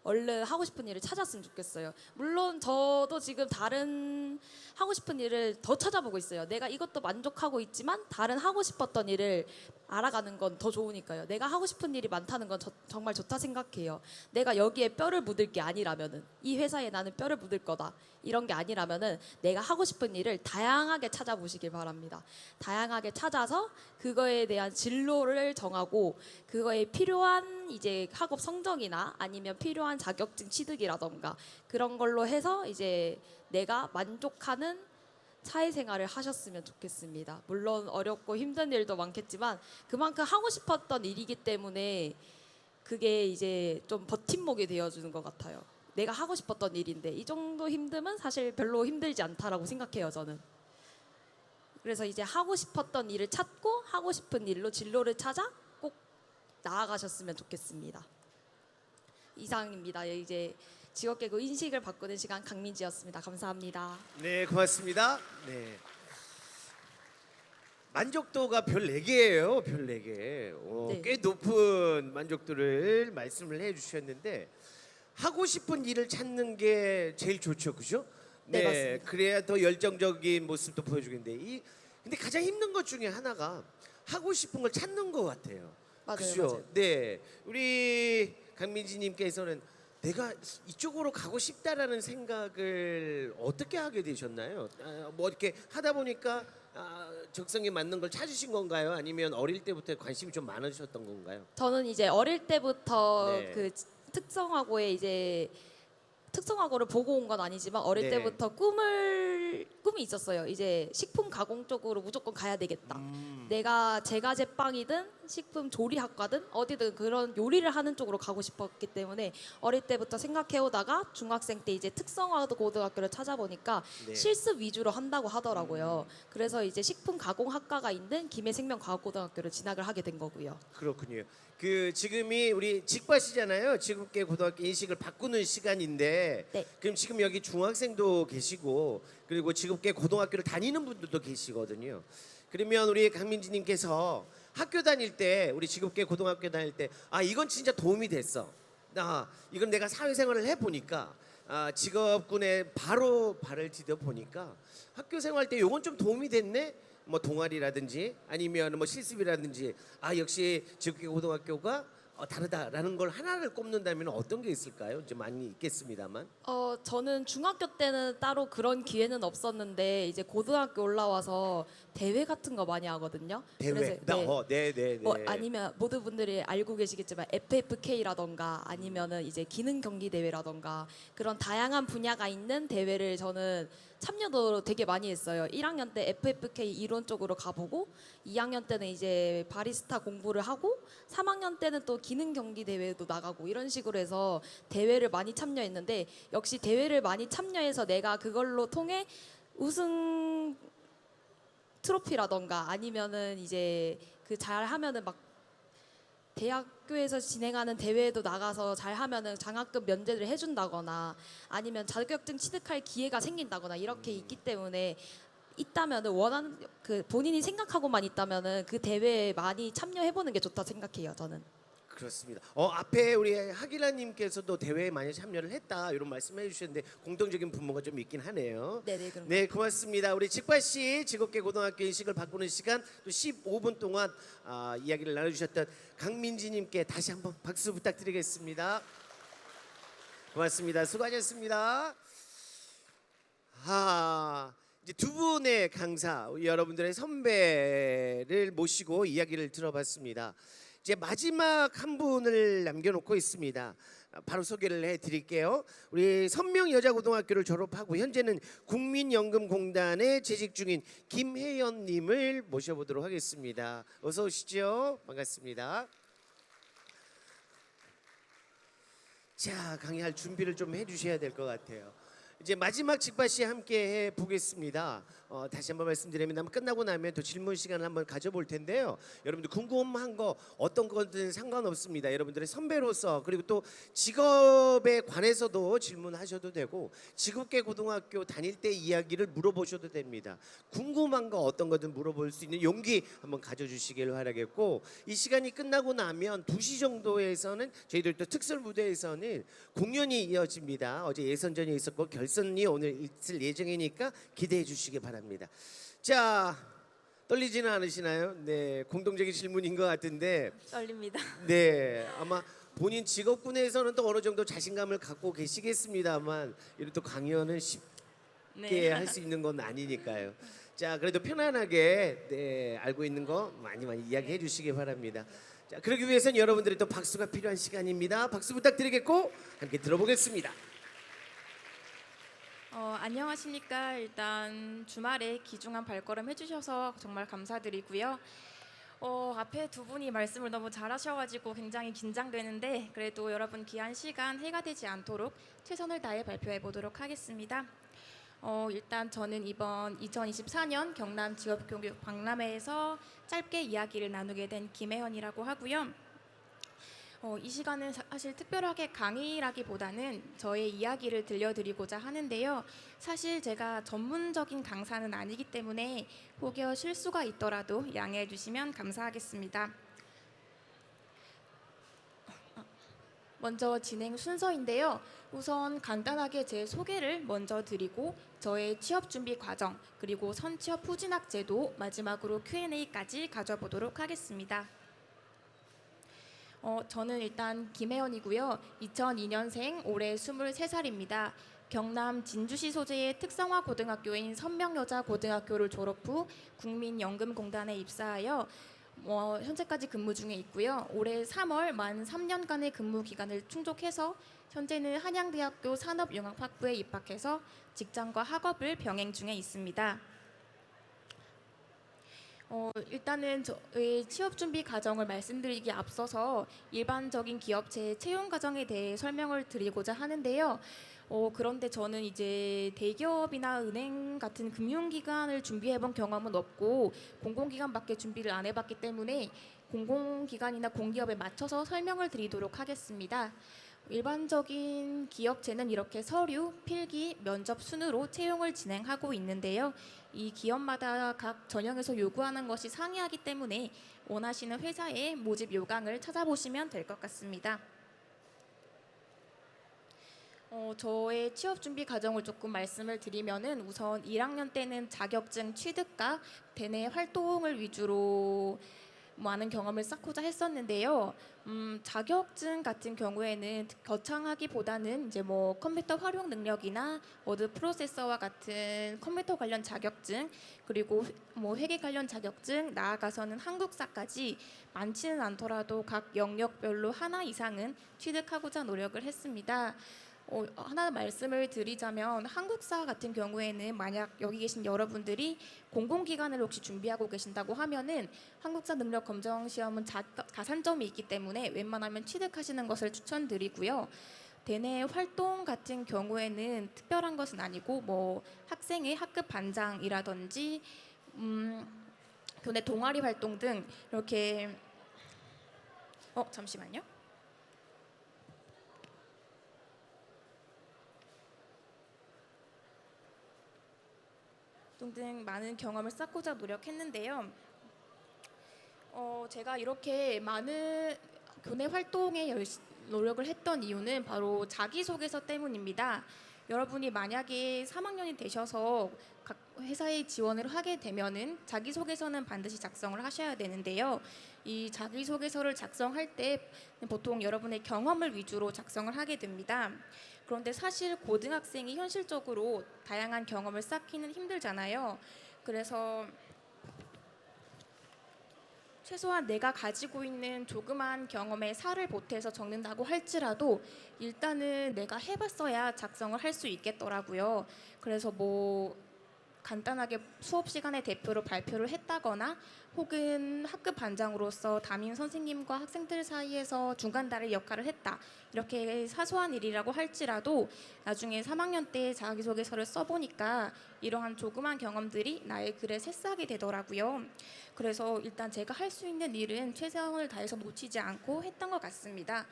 얼른 하고 싶은 일을 찾았으면 좋겠어요. 물론 저도 지금 다른 하고 싶은 일을 더 찾아보고 있어요. 내가 이것도 만족하고 있지만 다른 하고 싶었던 일을 알아가는 건 더 좋으니까요. 내가 하고 싶은 일이 많다는 건 정말 좋다 생각해요. 내가 여기에 뼈를 묻을 게 아니라면은 이 회사에 나는 뼈를 묻을 거다. 이런 게 아니라면은 내가 하고 싶은 일을 다양하게 찾아보시길 바랍니다. 다양하게 찾아서 그거에 대한 진로를 정하고 그거에 필요한 이제 학업 성적이나 아니면 필요한 자격증 취득이라던가 그런 걸로 해서 이제 내가 만족하는 사회생활을 하셨으면 좋겠습니다. 물론 어렵고 힘든 일도 많겠지만 그만큼 하고 싶었던 일이기 때문에 그게 이제 좀 버팀목이 되어주는 것 같아요. 내가 하고 싶었던 일인데 이 정도 힘듦은 사실 별로 힘들지 않다라고 생각해요, 저는. 그래서 이제 하고 싶었던 일을 찾고 하고 싶은 일로 진로를 찾아 꼭 나아가셨으면 좋겠습니다. 이상입니다. 이제 직업계고 인식을 바꾸는 시간 강민지였습니다. 감사합니다. 네, 고맙습니다. 네. 만족도가 별 4개예요. 별 4개. 네. 꽤 높은 만족도를 말씀을 해 주셨는데 하고 싶은 일을 찾는 게 제일 좋죠. 그죠? 네, 맞습니다. 그래야 더 열정적인 모습도 보여주겠는데 근데 가장 힘든 것 중에 하나가 하고 싶은 걸 찾는 것 같아요. 맞아요, 그죠? 맞아요. 네. 우리 강민지 님께서는 내가 이쪽으로 가고 싶다라는 생각을 어떻게 하게 되셨나요? 뭐 이렇게 하다 보니까 적성에 맞는 걸 찾으신 건가요? 아니면 어릴 때부터 관심이 좀 많으셨던 건가요? 저는 이제 어릴 때부터 네. 그 특성화고에 이제 특성화고를 보고 온 건 아니지만 어릴 네. 때부터 꿈이 있었어요. 이제 식품 가공 쪽으로 무조건 가야 되겠다. 내가 제과제빵이든 식품 조리학과든 어디든 그런 요리를 하는 쪽으로 가고 싶었기 때문에 어릴 때부터 생각해 오다가 중학생 때 이제 특성화 고등학교를 찾아보니까 네. 실습 위주로 한다고 하더라고요. 그래서 이제 식품 가공 학과가 있는 김해생명과학고등학교를 진학을 하게 된 거고요. 그렇군요. 그 지금이 우리 직과시잖아요. 직업계 고등학교 인식을 바꾸는 시간인데 네. 그럼 지금 여기 중학생도 계시고 그리고 직업계 고등학교를 다니는 분들도 계시거든요. 그러면 우리 강민지님께서 학교 다닐 때 우리 직업계 고등학교 다닐 때 이건 진짜 도움이 됐어. 이건 내가 사회생활을 해보니까 직업군에 바로 발을 디뎌 보니까 학교 생활 때 이건 좀 도움이 됐네. 뭐 동아리라든지 아니면 뭐 실습이라든지 역시 직업계 고등학교가 다르다라는 걸 하나를 꼽는다면 어떤 게 있을까요? 이제 많이 있겠습니다만. 저는 중학교 때는 따로 그런 기회는 없었는데 이제 고등학교 올라와서 대회 같은 거 많이 하거든요. 대회. 네. 아니면 모든 분들이 알고 계시겠지만 FFK라던가 아니면은 이제 기능 경기 대회라던가 그런 다양한 분야가 있는 대회를 저는 참여도 되게 많이 했어요. 1학년 때 FFK 이론 쪽으로 가보고 2학년 때는 이제 바리스타 공부를 하고 3학년 때는 또 기능 경기 대회도 나가고 이런 식으로 해서 대회를 많이 참여했는데 역시 대회를 많이 참여해서 내가 그걸로 통해 우승 트로피라던가 아니면은 이제 그 잘하면은 막 대학교에서 진행하는 대회에도 나가서 잘하면은 장학금 면제를 해준다거나 아니면 자격증 취득할 기회가 생긴다거나 이렇게 있기 때문에 있다면은 원하는 그 본인이 생각하고만 있다면은 그 대회에 많이 참여해보는 게 좋다 생각해요. 저는. 그렇습니다. 앞에 우리 하기라님께서도 대회에 많이 참여를 했다 이런 말씀해 주셨는데 공통적인 분모가 좀 있긴 하네요. 네네 그럼. 네, 고맙습니다. 우리 직관 씨 직업계 고등학교 인식을 바꾸는 시간 또 15분 동안 이야기를 나눠주셨던 강민지님께 다시 한번 박수 부탁드리겠습니다. 고맙습니다. 수고하셨습니다. 이제 두 분의 강사, 여러분들의 선배를 모시고 이야기를 들어봤습니다. 이제 마지막 한 분을 남겨놓고 있습니다. 바로 소개를 해드릴게요. 우리 선명여자고등학교를 졸업하고 현재는 국민연금공단에 재직 중인 김혜연님을 모셔보도록 하겠습니다. 어서 오시죠. 반갑습니다. 자, 강의할 준비를 좀 해주셔야 될 것 같아요. 이제 마지막 직관 씨 함께 해 보겠습니다. 다시 한번 말씀드리면 끝나고 나면 또 질문 시간을 한번 가져볼 텐데요. 여러분들 궁금한 거 어떤 거든 상관없습니다. 여러분들의 선배로서 그리고 또 직업에 관해서도 질문하셔도 되고 직업계 고등학교 다닐 때 이야기를 물어보셔도 됩니다. 궁금한 거 어떤 거든 물어볼 수 있는 용기 한번 가져주시길 바라겠고 이 시간이 끝나고 나면 2시 정도에서는 저희들 또 특설 무대에서는 공연이 이어집니다. 어제 예선전이 있었고 결선이 오늘 있을 예정이니까 기대해 주시기 바랍니다. 자, 떨리지는 않으시나요? 네, 공동적인 질문인 것 같은데 떨립니다. 네, 아마 본인 직업군에서는 또 어느 정도 자신감을 갖고 계시겠습니다만 이런 또 강연은 쉽게 할 수 있는 건 아니니까요. 자, 그래도 편안하게 네, 알고 있는 거 많이 이야기해 주시기 바랍니다. 자, 그러기 위해서는 여러분들의 또 박수가 필요한 시간입니다. 박수 부탁드리겠고 함께 들어보겠습니다. 안녕하십니까. 일단 주말에 귀중한 발걸음 해주셔서 정말 감사드리고요. 앞에 두 분이 말씀을 너무 잘하셔가지고 굉장히 긴장되는데 그래도 여러분 귀한 시간 해가 되지 않도록 최선을 다해 발표해 보도록 하겠습니다. 일단 저는 이번 2024년 경남 직업교육 박람회에서 짧게 이야기를 나누게 된 김혜연이라고 하고요. 이 시간은 사실 특별하게 강의라기보다는 저의 이야기를 들려드리고자 하는데요. 사실 제가 전문적인 강사는 아니기 때문에 혹여 실수가 있더라도 양해해 주시면 감사하겠습니다. 먼저 진행 순서인데요. 우선 간단하게 제 소개를 먼저 드리고 저의 취업 준비 과정 그리고 선취업 후진학 제도 마지막으로 Q&A까지 가져보도록 하겠습니다. 저는 일단 김혜연이고요. 2002년생, 올해 23살입니다. 경남 진주시 소재의 특성화 고등학교인 선명여자고등학교를 졸업 후 국민연금공단에 입사하여 현재까지 근무 중에 있고요. 올해 3월 만 3년간의 근무 기간을 충족해서 현재는 한양대학교 산업융합학부에 입학해서 직장과 학업을 병행 중에 있습니다. 일단은 저의 취업 준비 과정을 말씀드리기 앞서서 일반적인 기업체의 채용 과정에 대해 설명을 드리고자 하는데요. 그런데 저는 이제 대기업이나 은행 같은 금융기관을 준비해본 경험은 없고 공공기관밖에 준비를 안 해봤기 때문에 공공기관이나 공기업에 맞춰서 설명을 드리도록 하겠습니다. 일반적인 기업체는 이렇게 서류, 필기, 면접 순으로 채용을 진행하고 있는데요. 이 기업마다 각 전형에서 요구하는 것이 상이하기 때문에 원하시는 회사의 모집 요강을 찾아보시면 될 것 같습니다. 저의 취업 준비 과정을 조금 말씀을 드리면은 우선 1학년 때는 자격증 취득과 대내 활동을 위주로 많은 경험을 쌓고자 했었는데요. 자격증 같은 경우에는 거창하기보다는 이제 컴퓨터 활용 능력이나 워드 프로세서와 같은 컴퓨터 관련 자격증 그리고 회계 관련 자격증 나아가서는 한국사까지 많지는 않더라도 각 영역별로 하나 이상은 취득하고자 노력을 했습니다. 하나 말씀을 드리자면 한국사 같은 경우에는 만약 여기 계신 여러분들이 공공기관을 혹시 준비하고 계신다고 하면은 한국사 능력 검정 시험은 가산점이 있기 때문에 웬만하면 취득하시는 것을 추천드리고요. 대내 활동 같은 경우에는 특별한 것은 아니고 학생의 학급 반장이라든지 교내 동아리 활동 등 이렇게 잠시만요. 등 많은 경험을 쌓고자 노력했는데요. 제가 이렇게 많은 교내 활동에 노력을 했던 이유는 바로 자기소개서 때문입니다. 여러분이 만약에 3학년이 되셔서 각 회사에 지원을 하게 되면은 자기소개서는 반드시 작성을 하셔야 되는데요. 이 자기소개서를 작성할 때 보통 여러분의 경험을 위주로 작성을 하게 됩니다. 그런데 사실 고등학생이 현실적으로 다양한 경험을 쌓기는 힘들잖아요. 그래서 최소한 내가 가지고 있는 조그만 경험에 살을 보태서 적는다고 할지라도 일단은 내가 해봤어야 작성을 할 수 있겠더라고요. 그래서 뭐 간단하게 수업 시간에 대표로 발표를 했다거나 혹은 학급 반장으로서 담임 선생님과 학생들 사이에서 중간다리 역할을 했다. 이렇게 사소한 일이라고 할지라도 나중에 3학년 때 자기소개서를 써보니까 이러한 조그만 경험들이 나의 글에 새싹이 되더라고요. 그래서 일단 제가 할 수 있는 일은 최선을 다해서 놓치지 않고 했던 것 같습니다.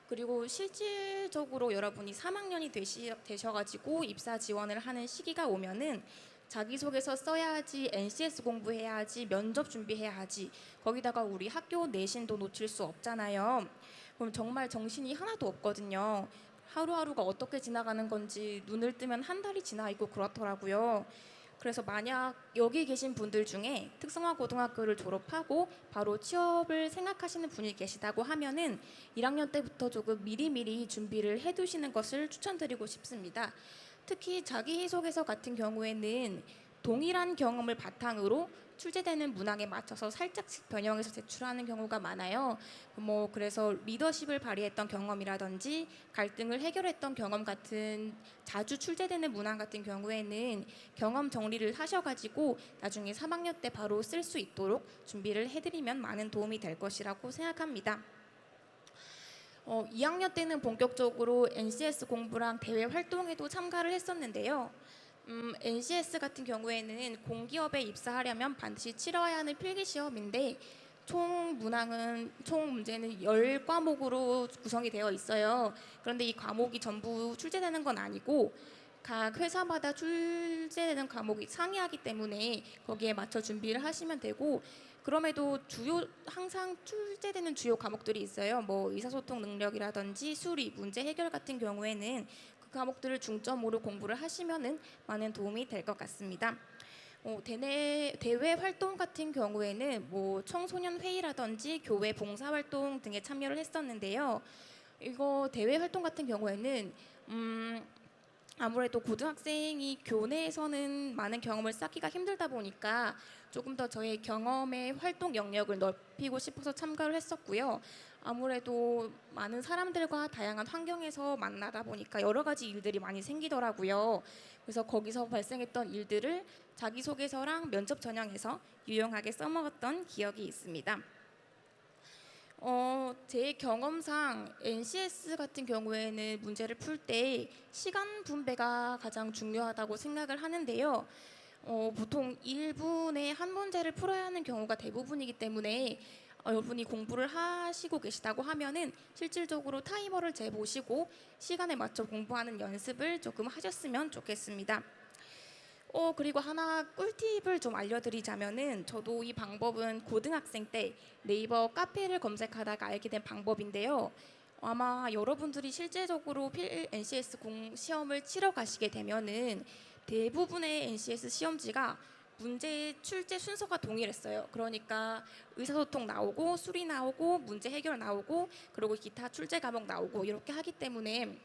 그리고 실질적으로 여러분이 3학년이 되셔가지고 입사 지원을 하는 시기가 오면은 자기소개서 써야 하지, NCS 공부해야 하지, 면접 준비해야 하지, 거기다가 우리 학교 내신도 놓칠 수 없잖아요. 그럼 정말 정신이 하나도 없거든요. 하루하루가 어떻게 지나가는 건지 눈을 뜨면 한 달이 지나 있고 그렇더라고요. 그래서 만약 여기 계신 분들 중에 특성화 고등학교를 졸업하고 바로 취업을 생각하시는 분이 계시다고 하면은 1학년 때부터 조금 미리미리 준비를 해두시는 것을 추천드리고 싶습니다. 특히 자기소개서 같은 경우에는 동일한 경험을 바탕으로 출제되는 문항에 맞춰서 살짝씩 변형해서 제출하는 경우가 많아요. 뭐 그래서 리더십을 발휘했던 경험이라든지 갈등을 해결했던 경험 같은 자주 출제되는 문항 같은 경우에는 경험 정리를 하셔가지고 나중에 3학년 때 바로 쓸 수 있도록 준비를 해드리면 많은 도움이 될 것이라고 생각합니다. 2학년 때는 본격적으로 NCS 공부랑 대외 활동에도 참가를 했었는데요. NCS 같은 경우에는 공기업에 입사하려면 반드시 치러야 하는 필기 시험인데 총 문제는 10과목으로 구성이 되어 있어요. 그런데 이 과목이 전부 출제되는 건 아니고 각 회사마다 출제되는 과목이 상이하기 때문에 거기에 맞춰 준비를 하시면 되고, 그럼에도 항상 출제되는 주요 과목들이 있어요. 뭐 의사소통 능력이라든지 수리, 문제 해결 같은 경우에는 그 과목들을 중점으로 공부를 하시면은 많은 도움이 될 것 같습니다. 대외 활동 같은 경우에는 뭐 청소년 회의라든지 교회 봉사 활동 등에 참여를 했었는데요. 이거 대외 활동 같은 경우에는 아무래도 고등학생이 교내에서는 많은 경험을 쌓기가 힘들다 보니까 조금 더 저의 경험의 활동 영역을 넓히고 싶어서 참가를 했었고요. 아무래도 많은 사람들과 다양한 환경에서 만나다 보니까 여러 가지 일들이 많이 생기더라고요. 그래서 거기서 발생했던 일들을 자기소개서랑 면접 전형에서 유용하게 써먹었던 기억이 있습니다. 제 경험상 NCS 같은 경우에는 문제를 풀 때 시간 분배가 가장 중요하다고 생각을 하는데요. 보통 1분에 한 문제를 풀어야 하는 경우가 대부분이기 때문에 여러분이 공부를 하시고 계시다고 하면은 실질적으로 타이머를 재보시고 시간에 맞춰 공부하는 연습을 조금 하셨으면 좋겠습니다. 그리고 하나 꿀팁을 좀 알려드리자면은 저도 이 방법은 고등학생 때 네이버 카페를 검색하다가 알게 된 방법인데요. 아마 여러분들이 실제적으로 NCS 시험을 치러 가시게 되면은 대부분의 NCS 시험지가 문제 출제 순서가 동일했어요. 그러니까 의사소통 나오고 수리 나오고 문제 해결 나오고 그리고 기타 출제 과목 나오고 이렇게 하기 때문에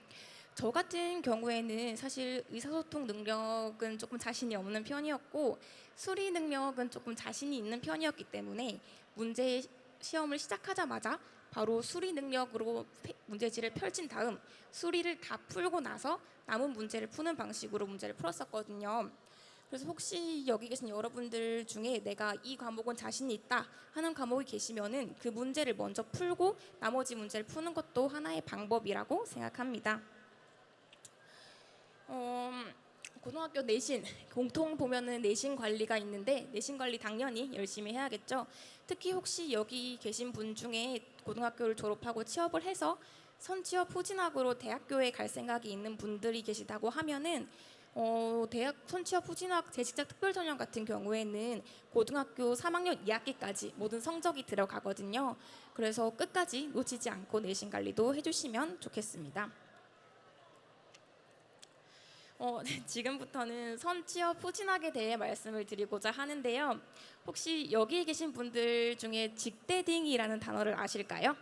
저 같은 경우에는 사실 의사소통 능력은 조금 자신이 없는 편이었고 수리 능력은 조금 자신이 있는 편이었기 때문에 문제 시험을 시작하자마자 바로 수리 능력으로 문제지를 펼친 다음 수리를 다 풀고 나서 남은 문제를 푸는 방식으로 문제를 풀었었거든요. 그래서 혹시 여기 계신 여러분들 중에 내가 이 과목은 자신이 있다 하는 과목이 계시면은 그 문제를 먼저 풀고 나머지 문제를 푸는 것도 하나의 방법이라고 생각합니다. 고등학교 내신 공통 보면은 내신 관리가 있는데 내신 관리 당연히 열심히 해야겠죠. 특히 혹시 여기 계신 분 중에 고등학교를 졸업하고 취업을 해서 선취업 후진학으로 대학교에 갈 생각이 있는 분들이 계시다고 하면은 대학 손취업 후진학 재직자 특별전형 같은 경우에는 고등학교 3학년 2학기까지 모든 성적이 들어가거든요. 그래서 끝까지 놓치지 않고 내신 관리도 해주시면 좋겠습니다. 네, 지금부터는 선취업 후진학에 대해 말씀을 드리고자 하는데요. 혹시 여기 계신 분들 중에 직대딩이라는 단어를 아실까요?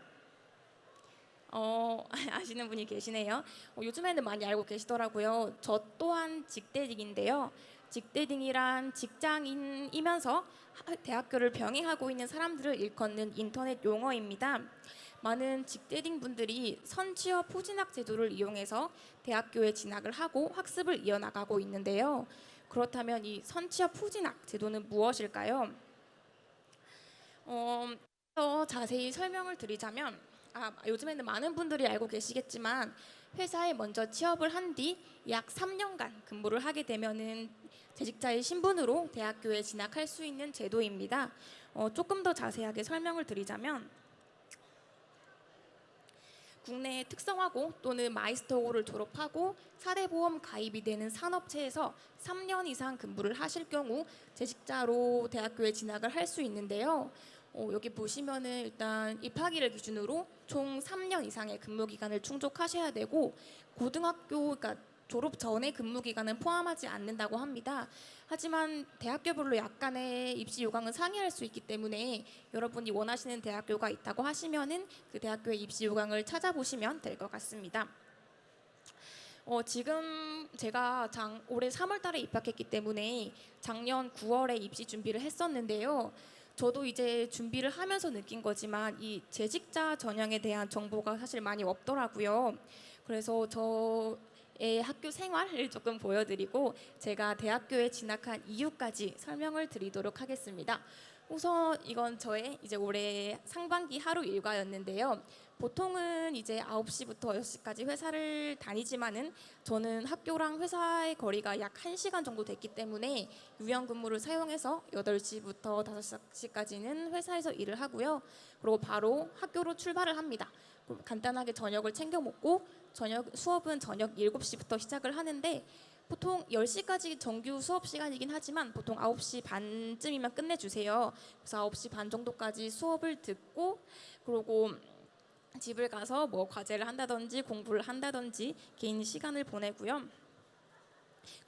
아시는 분이 계시네요. 요즘에는 많이 알고 계시더라고요. 저 또한 직대딩인데요. 직대딩이란 직장인이면서 대학교를 병행하고 있는 사람들을 일컫는 인터넷 용어입니다. 많은 직대딩 분들이 선취업 후진학 제도를 이용해서 대학교에 진학을 하고 학습을 이어나가고 있는데요. 그렇다면 이 선취업 후진학 제도는 무엇일까요? 더 자세히 설명을 드리자면 요즘에는 많은 분들이 알고 계시겠지만 회사에 먼저 취업을 한 뒤 약 3년간 근무를 하게 되면은 재직자의 신분으로 대학교에 진학할 수 있는 제도입니다. 조금 더 자세하게 설명을 드리자면 국내에 특성화고 또는 마이스터고를 졸업하고 4대 보험 가입이 되는 산업체에서 3년 이상 근무를 하실 경우 재직자로 대학교에 진학을 할 수 있는데요. 여기 보시면은 일단 입학일을 기준으로 총 3년 이상의 근무 기간을 충족하셔야 되고 고등학교 그러니까 졸업 전에 근무 기간은 포함하지 않는다고 합니다. 하지만 대학교별로 약간의 입시 요강은 상이할 수 있기 때문에 여러분이 원하시는 대학교가 있다고 하시면은 그 대학교의 입시 요강을 찾아보시면 될 것 같습니다. 지금 제가 올해 3월달에 입학했기 때문에 작년 9월에 입시 준비를 했었는데요. 저도 이제 준비를 하면서 느낀 거지만 이 재직자 전형에 대한 정보가 사실 많이 없더라고요. 그래서 저의 학교 생활을 조금 보여드리고 제가 대학교에 진학한 이유까지 설명을 드리도록 하겠습니다. 우선 이건 저의 이제 올해 상반기 하루 일과였는데요. 보통은 이제 9시부터 6시까지 회사를 다니지만은 저는 학교랑 회사의 거리가 약 1시간 정도 됐기 때문에 유연 근무를 사용해서 8시부터 5시까지는 회사에서 일을 하고요. 그리고 바로 학교로 출발을 합니다. 간단하게 저녁을 챙겨 먹고 수업은 저녁 7시부터 시작을 하는데 보통 10시까지 정규 수업 시간이긴 하지만 보통 9시 반쯤이면 끝내주세요. 그래서 9시 반 정도까지 수업을 듣고 그리고 집을 가서 뭐 과제를 한다든지 공부를 한다든지 개인 시간을 보내고요.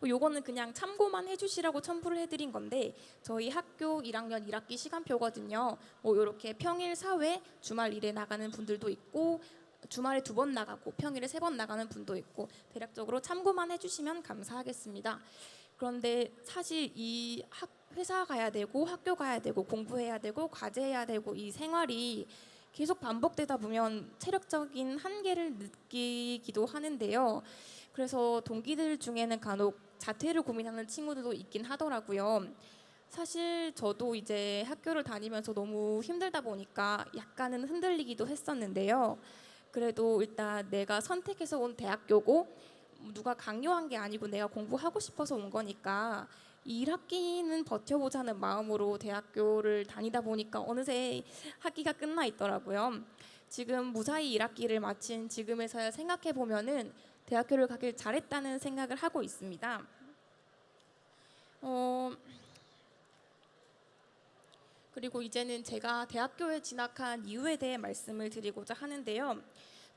요거는 그냥 참고만 해주시라고 첨부를 해드린 건데 저희 학교 1학년 1학기 시간표거든요. 이렇게 평일 사회, 주말 일에 나가는 분들도 있고 주말에 2번 나가고 평일에 3번 나가는 분도 있고 대략적으로 참고만 해주시면 감사하겠습니다. 그런데 사실 이 회사 가야 되고 학교 가야 되고 공부해야 되고 과제해야 되고 이 생활이 계속 반복되다 보면 체력적인 한계를 느끼기도 하는데요. 그래서 동기들 중에는 간혹 자퇴를 고민하는 친구들도 있긴 하더라고요. 사실 저도 이제 학교를 다니면서 너무 힘들다 보니까 약간은 흔들리기도 했었는데요. 그래도 일단 내가 선택해서 온 대학교고 누가 강요한 게 아니고 내가 공부하고 싶어서 온 거니까 1학기는 버텨보자는 마음으로 대학교를 다니다 보니까 어느새 학기가 끝나 있더라고요. 지금 무사히 1학기를 마친 지금에서야 생각해 보면은 대학교를 가길 잘했다는 생각을 하고 있습니다. 그리고 이제는 제가 대학교에 진학한 이유에 대해 말씀을 드리고자 하는데요.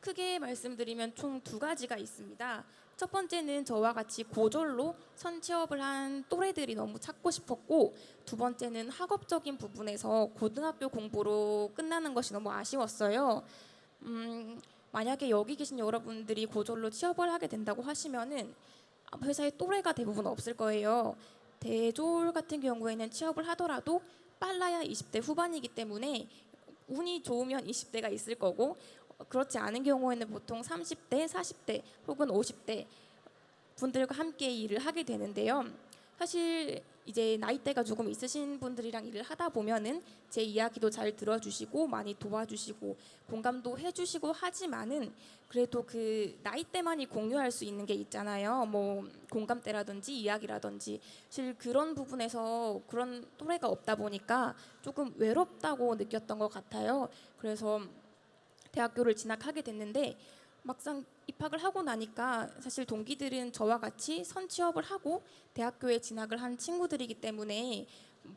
크게 말씀드리면 총 2가지가 있습니다. 첫 번째는 저와 같이 고졸로 선취업을 한 또래들이 너무 찾고 싶었고, 두 번째는 학업적인 부분에서 고등학교 공부로 끝나는 것이 너무 아쉬웠어요. 만약에 여기 계신 여러분들이 고졸로 취업을 하게 된다고 하시면은 회사에 또래가 대부분 없을 거예요. 대졸 같은 경우에는 취업을 하더라도 빨라야 20대 후반이기 때문에 운이 좋으면 20대가 있을 거고 그렇지 않은 경우에는 보통 30대, 40대 혹은 50대 분들과 함께 일을 하게 되는데요. 사실 이제 나이대가 조금 있으신 분들이랑 일을 하다 보면은 제 이야기도 잘 들어주시고 많이 도와주시고 공감도 해주시고 하지만은 그래도 그 나이대만이 공유할 수 있는 게 있잖아요. 뭐 공감대라든지 이야기라든지 사실 그런 부분에서 그런 또래가 없다 보니까 조금 외롭다고 느꼈던 것 같아요. 그래서 대학교를 진학하게 됐는데 막상 입학을 하고 나니까 사실 동기들은 저와 같이 선취업을 하고 대학교에 진학을 한 친구들이기 때문에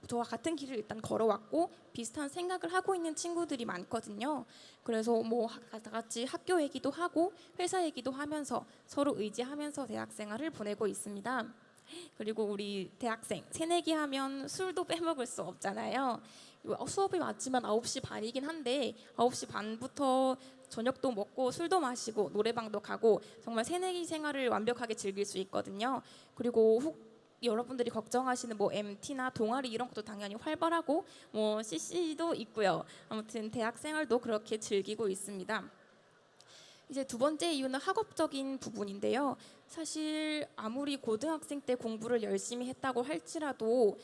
저와 같은 길을 일단 걸어왔고 비슷한 생각을 하고 있는 친구들이 많거든요. 그래서 뭐 다 같이 학교 얘기도 하고 회사 얘기도 하면서 서로 의지하면서 대학 생활을 보내고 있습니다. 그리고 우리 대학생 새내기 하면 술도 빼먹을 수 없잖아요. 수업이 맞지만 9시 반이긴 한데 9시 반부터 저녁도 먹고 술도 마시고 노래방도 가고 정말 새내기 생활을 완벽하게 즐길 수 있거든요. 그리고 여러분들이 걱정하시는 뭐 MT나 동아리 이런 것도 당연히 활발하고 뭐 CC도 있고요. 아무튼 대학 생활도 그렇게 즐기고 있습니다. 이제 두 번째 이유는 학업적인 부분인데요. 사실 아무리 고등학생 때 공부를 열심히 했다고 할지라도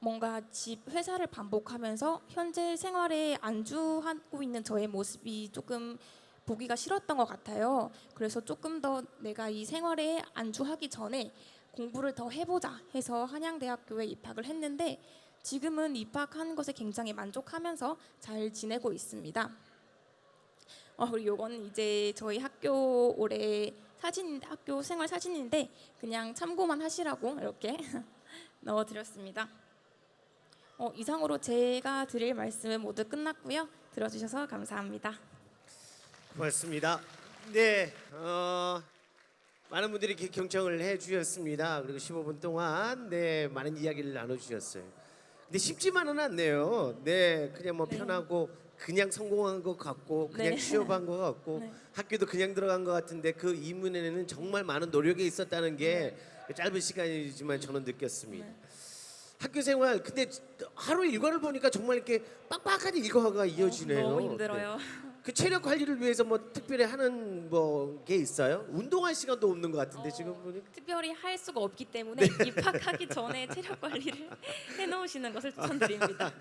뭔가 집 회사를 반복하면서 현재 생활에 안주하고 있는 저의 모습이 조금 보기가 싫었던 것 같아요. 그래서 조금 더 내가 이 생활에 안주하기 전에 공부를 더 해보자 해서 한양대학교에 입학을 했는데 지금은 입학한 것에 굉장히 만족하면서 잘 지내고 있습니다. 그리고 이건 이제 저희 학교 올해 학교 생활 사진인데 그냥 참고만 하시라고 이렇게 넣어드렸습니다. 이상으로 제가 드릴 말씀은 모두 끝났고요. 들어주셔서 감사합니다. 고맙습니다. 네, 많은 분들이 이렇게 경청을 해주셨습니다. 그리고 15분 동안 네 많은 이야기를 나눠주셨어요. 근데 쉽지만은 않네요. 네, 그냥 뭐 네. 편하고 그냥 성공한 것 같고 그냥 네. 취업한 것 같고 네. 학교도 그냥 들어간 것 같은데 그 이문에는 정말 많은 노력이 있었다는 게 짧은 시간이지만 저는 느꼈습니다. 네. 학교 생활 근데 하루 일과를 보니까 정말 이렇게 빡빡한 일과가 이어지네요. 너무 힘들어요. 네. 그 체력 관리를 위해서 뭐 특별히 하는 뭐 게 있어요? 운동할 시간도 없는 것 같은데 지금 보니 특별히 할 수가 없기 때문에 입학하기 전에 체력 관리를 해놓으시는 것을 추천드립니다.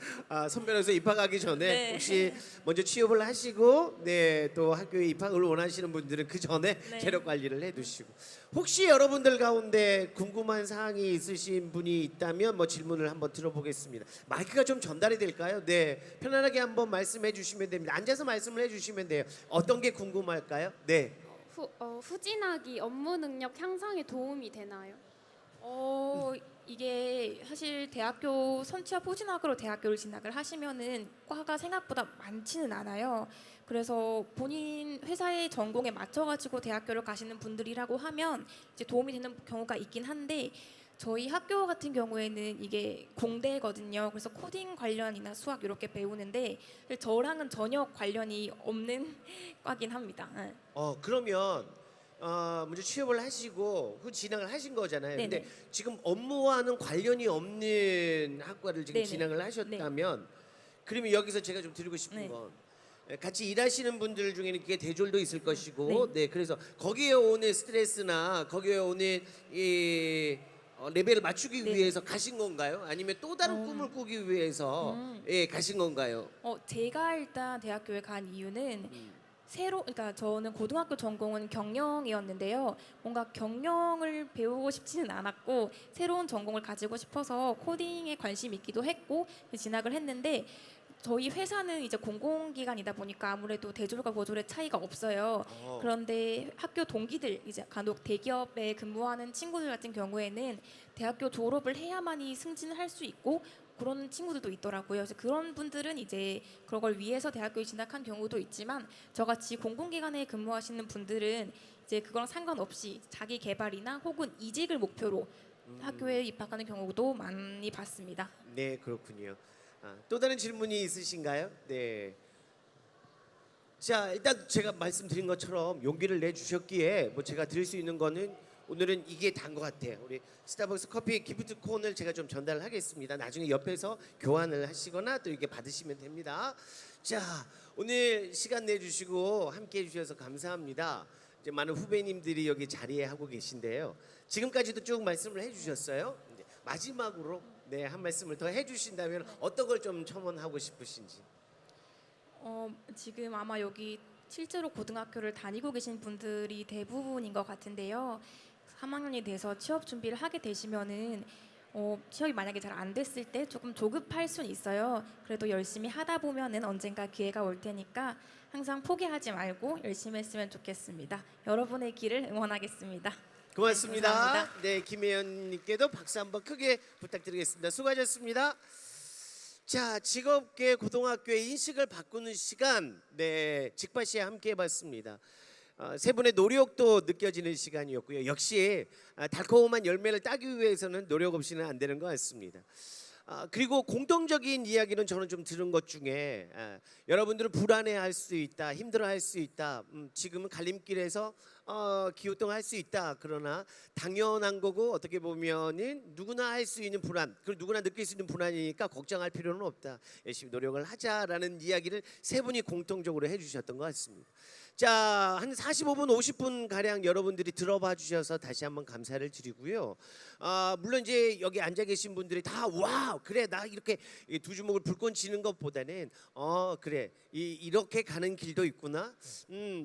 손 변호사 입학하기 전에 네. 혹시 먼저 취업을 하시고 네 또 학교에 입학을 원하시는 분들은 그 전에 네. 체력 관리를 해두시고 혹시 여러분들 가운데 궁금한 사항이 있으신 분이 있다면 뭐 질문을 한번 들어보겠습니다. 마이크가 좀 전달이 될까요? 네 편안하게 한번 말씀해 주시면 됩니다. 앉아서 말씀을 해주시면 돼요. 어떤 게 궁금할까요? 네. 후진학이 업무 능력 향상에 도움이 되나요? 이게 사실 대학교 선취업 후진학으로 대학교를 진학을 하시면은 과가 생각보다 많지는 않아요. 그래서 본인 회사의 전공에 맞춰가지고 대학교를 가시는 분들이라고 하면 이제 도움이 되는 경우가 있긴 한데 저희 학교 같은 경우에는 이게 공대거든요. 그래서 코딩 관련이나 수학 이렇게 배우는데 저랑은 전혀 관련이 없는 과긴 합니다. 네. 그러면 먼저 취업을 하시고 후 진학을 하신 거잖아요. 네네. 근데 지금 업무와는 관련이 없는 학과를 지금 네네. 진학을 하셨다면 그러면 여기서 제가 좀 드리고 싶은 네. 건 같이 일하시는 분들 중에는 그게 대졸도 있을 것이고 네. 그래서 거기에 오는 스트레스나 거기에 오는 이 레벨을 맞추기 네. 위해서 가신 건가요? 아니면 또 다른 꿈을 꾸기 위해서 가신 건가요? 제가 일단 대학교에 간 이유는 그러니까 저는 고등학교 전공은 경영이었는데요. 뭔가 경영을 배우고 싶지는 않았고 새로운 전공을 가지고 싶어서 코딩에 관심 있기도 했고 진학을 했는데 저희 회사는 이제 공공기관이다 보니까 아무래도 대졸과 고졸의 차이가 없어요. 그런데 학교 동기들 이제 간혹 대기업에 근무하는 친구들 같은 경우에는 대학교 졸업을 해야만이 승진을 할 수 있고 그런 친구들도 있더라고요. 그래서 그런 분들은 이제 그런 걸 위해서 대학교에 진학한 경우도 있지만 저같이 공공기관에 근무하시는 분들은 이제 그거랑 상관없이 자기 개발이나 혹은 이직을 목표로 학교에 입학하는 경우도 많이 봤습니다. 네, 그렇군요. 또 다른 질문이 있으신가요? 네. 자, 일단 제가 말씀드린 것처럼 용기를 내주셨기에 뭐 제가 드릴 수 있는 거는 오늘은 이게 단 것 같아요. 우리 스타벅스 커피 기프트콘을 제가 좀 전달하겠습니다. 나중에 옆에서 교환을 하시거나 또 이렇게 받으시면 됩니다. 자, 오늘 시간 내주시고 함께해 주셔서 감사합니다. 이제 많은 후배님들이 여기 자리에 하고 계신데요. 지금까지도 쭉 말씀을 해주셨어요. 이제 마지막으로 한 말씀을 더 해주신다면 어떤 걸 좀 첨언하고 싶으신지. 지금 아마 여기 실제로 고등학교를 다니고 계신 분들이 대부분인 것 같은데요. 3학년이 돼서 취업 준비를 하게 되시면은 취업이 만약에 잘 안 됐을 때 조금 조급할 수는 있어요. 그래도 열심히 하다 보면은 언젠가 기회가 올 테니까 항상 포기하지 말고 열심히 했으면 좋겠습니다. 여러분의 길을 응원하겠습니다. 고맙습니다. 감사합니다. 네, 김혜연님께도 박수 한번 크게 부탁드리겠습니다. 수고하셨습니다. 자, 직업계 고등학교의 인식을 바꾸는 시간, 네, 직바시에 함께 해봤습니다. 세 분의 노력도 느껴지는 시간이었고요. 역시 달콤한 열매를 따기 위해서는 노력 없이는 안 되는 것 같습니다. 그리고 공통적인 이야기는 저는 좀 들은 것 중에 여러분들은 불안해할 수 있다, 힘들어할 수 있다, 지금은 갈림길에서 기호등할 수 있다. 그러나 당연한 거고 어떻게 보면은 누구나 할 수 있는 불안, 그리고 누구나 느낄 수 있는 불안이니까 걱정할 필요는 없다. 열심히 노력을 하자라는 이야기를 세 분이 공통적으로 해주셨던 것 같습니다. 자, 한 45분, 50분 가량 여러분들이 들어봐 주셔서 다시 한번 감사를 드리고요. 물론 이제 여기 앉아 계신 분들이 다 와, 그래 나 이렇게 두 주먹을 불끈 쥐는 것보다는 그래 이렇게 가는 길도 있구나.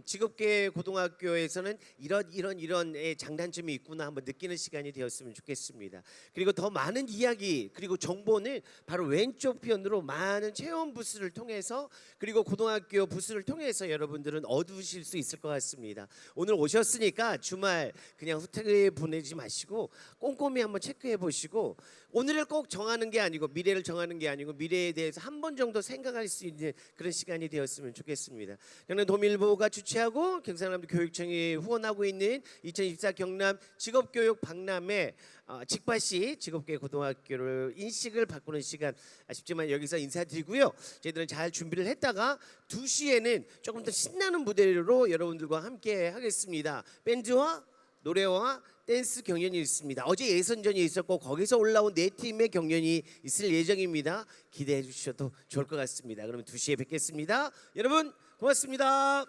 직업계 고등학교에서는 이런 장단점이 있구나 한번 느끼는 시간이 되었으면 좋겠습니다. 그리고 더 많은 이야기 그리고 정보는 바로 왼쪽 편으로 많은 체험 부스를 통해서 그리고 고등학교 부스를 통해서 여러분들은 얻으실 수 있을 것 같습니다. 오늘 오셨으니까 주말 그냥 후퇴 보내지 마시고 꼼꼼히 한번 체크해 보시고 오늘을 꼭 정하는 게 아니고 미래를 정하는 게 아니고 미래에 대해서 한 번 정도 생각할 수 있는 그런 시간이 되었으면 좋겠습니다. 경남 도민일보가 주최하고 경상남도 교육청이 후원하고 있는 2024 경남 직업교육 박람회 직바시 직업계 고등학교를 인식을 바꾸는 시간 아쉽지만 여기서 인사드리고요. 저희들은 잘 준비를 했다가 2시에는 조금 더 신나는 무대로 여러분들과 함께 하겠습니다. 밴드와 노래와 댄스 경연이 있습니다. 어제 예선전이 있었고 거기서 올라온 4팀의 경연이 있을 예정입니다. 기대해 주셔도 좋을 것 같습니다. 그러면 2시에 뵙겠습니다. 여러분 고맙습니다.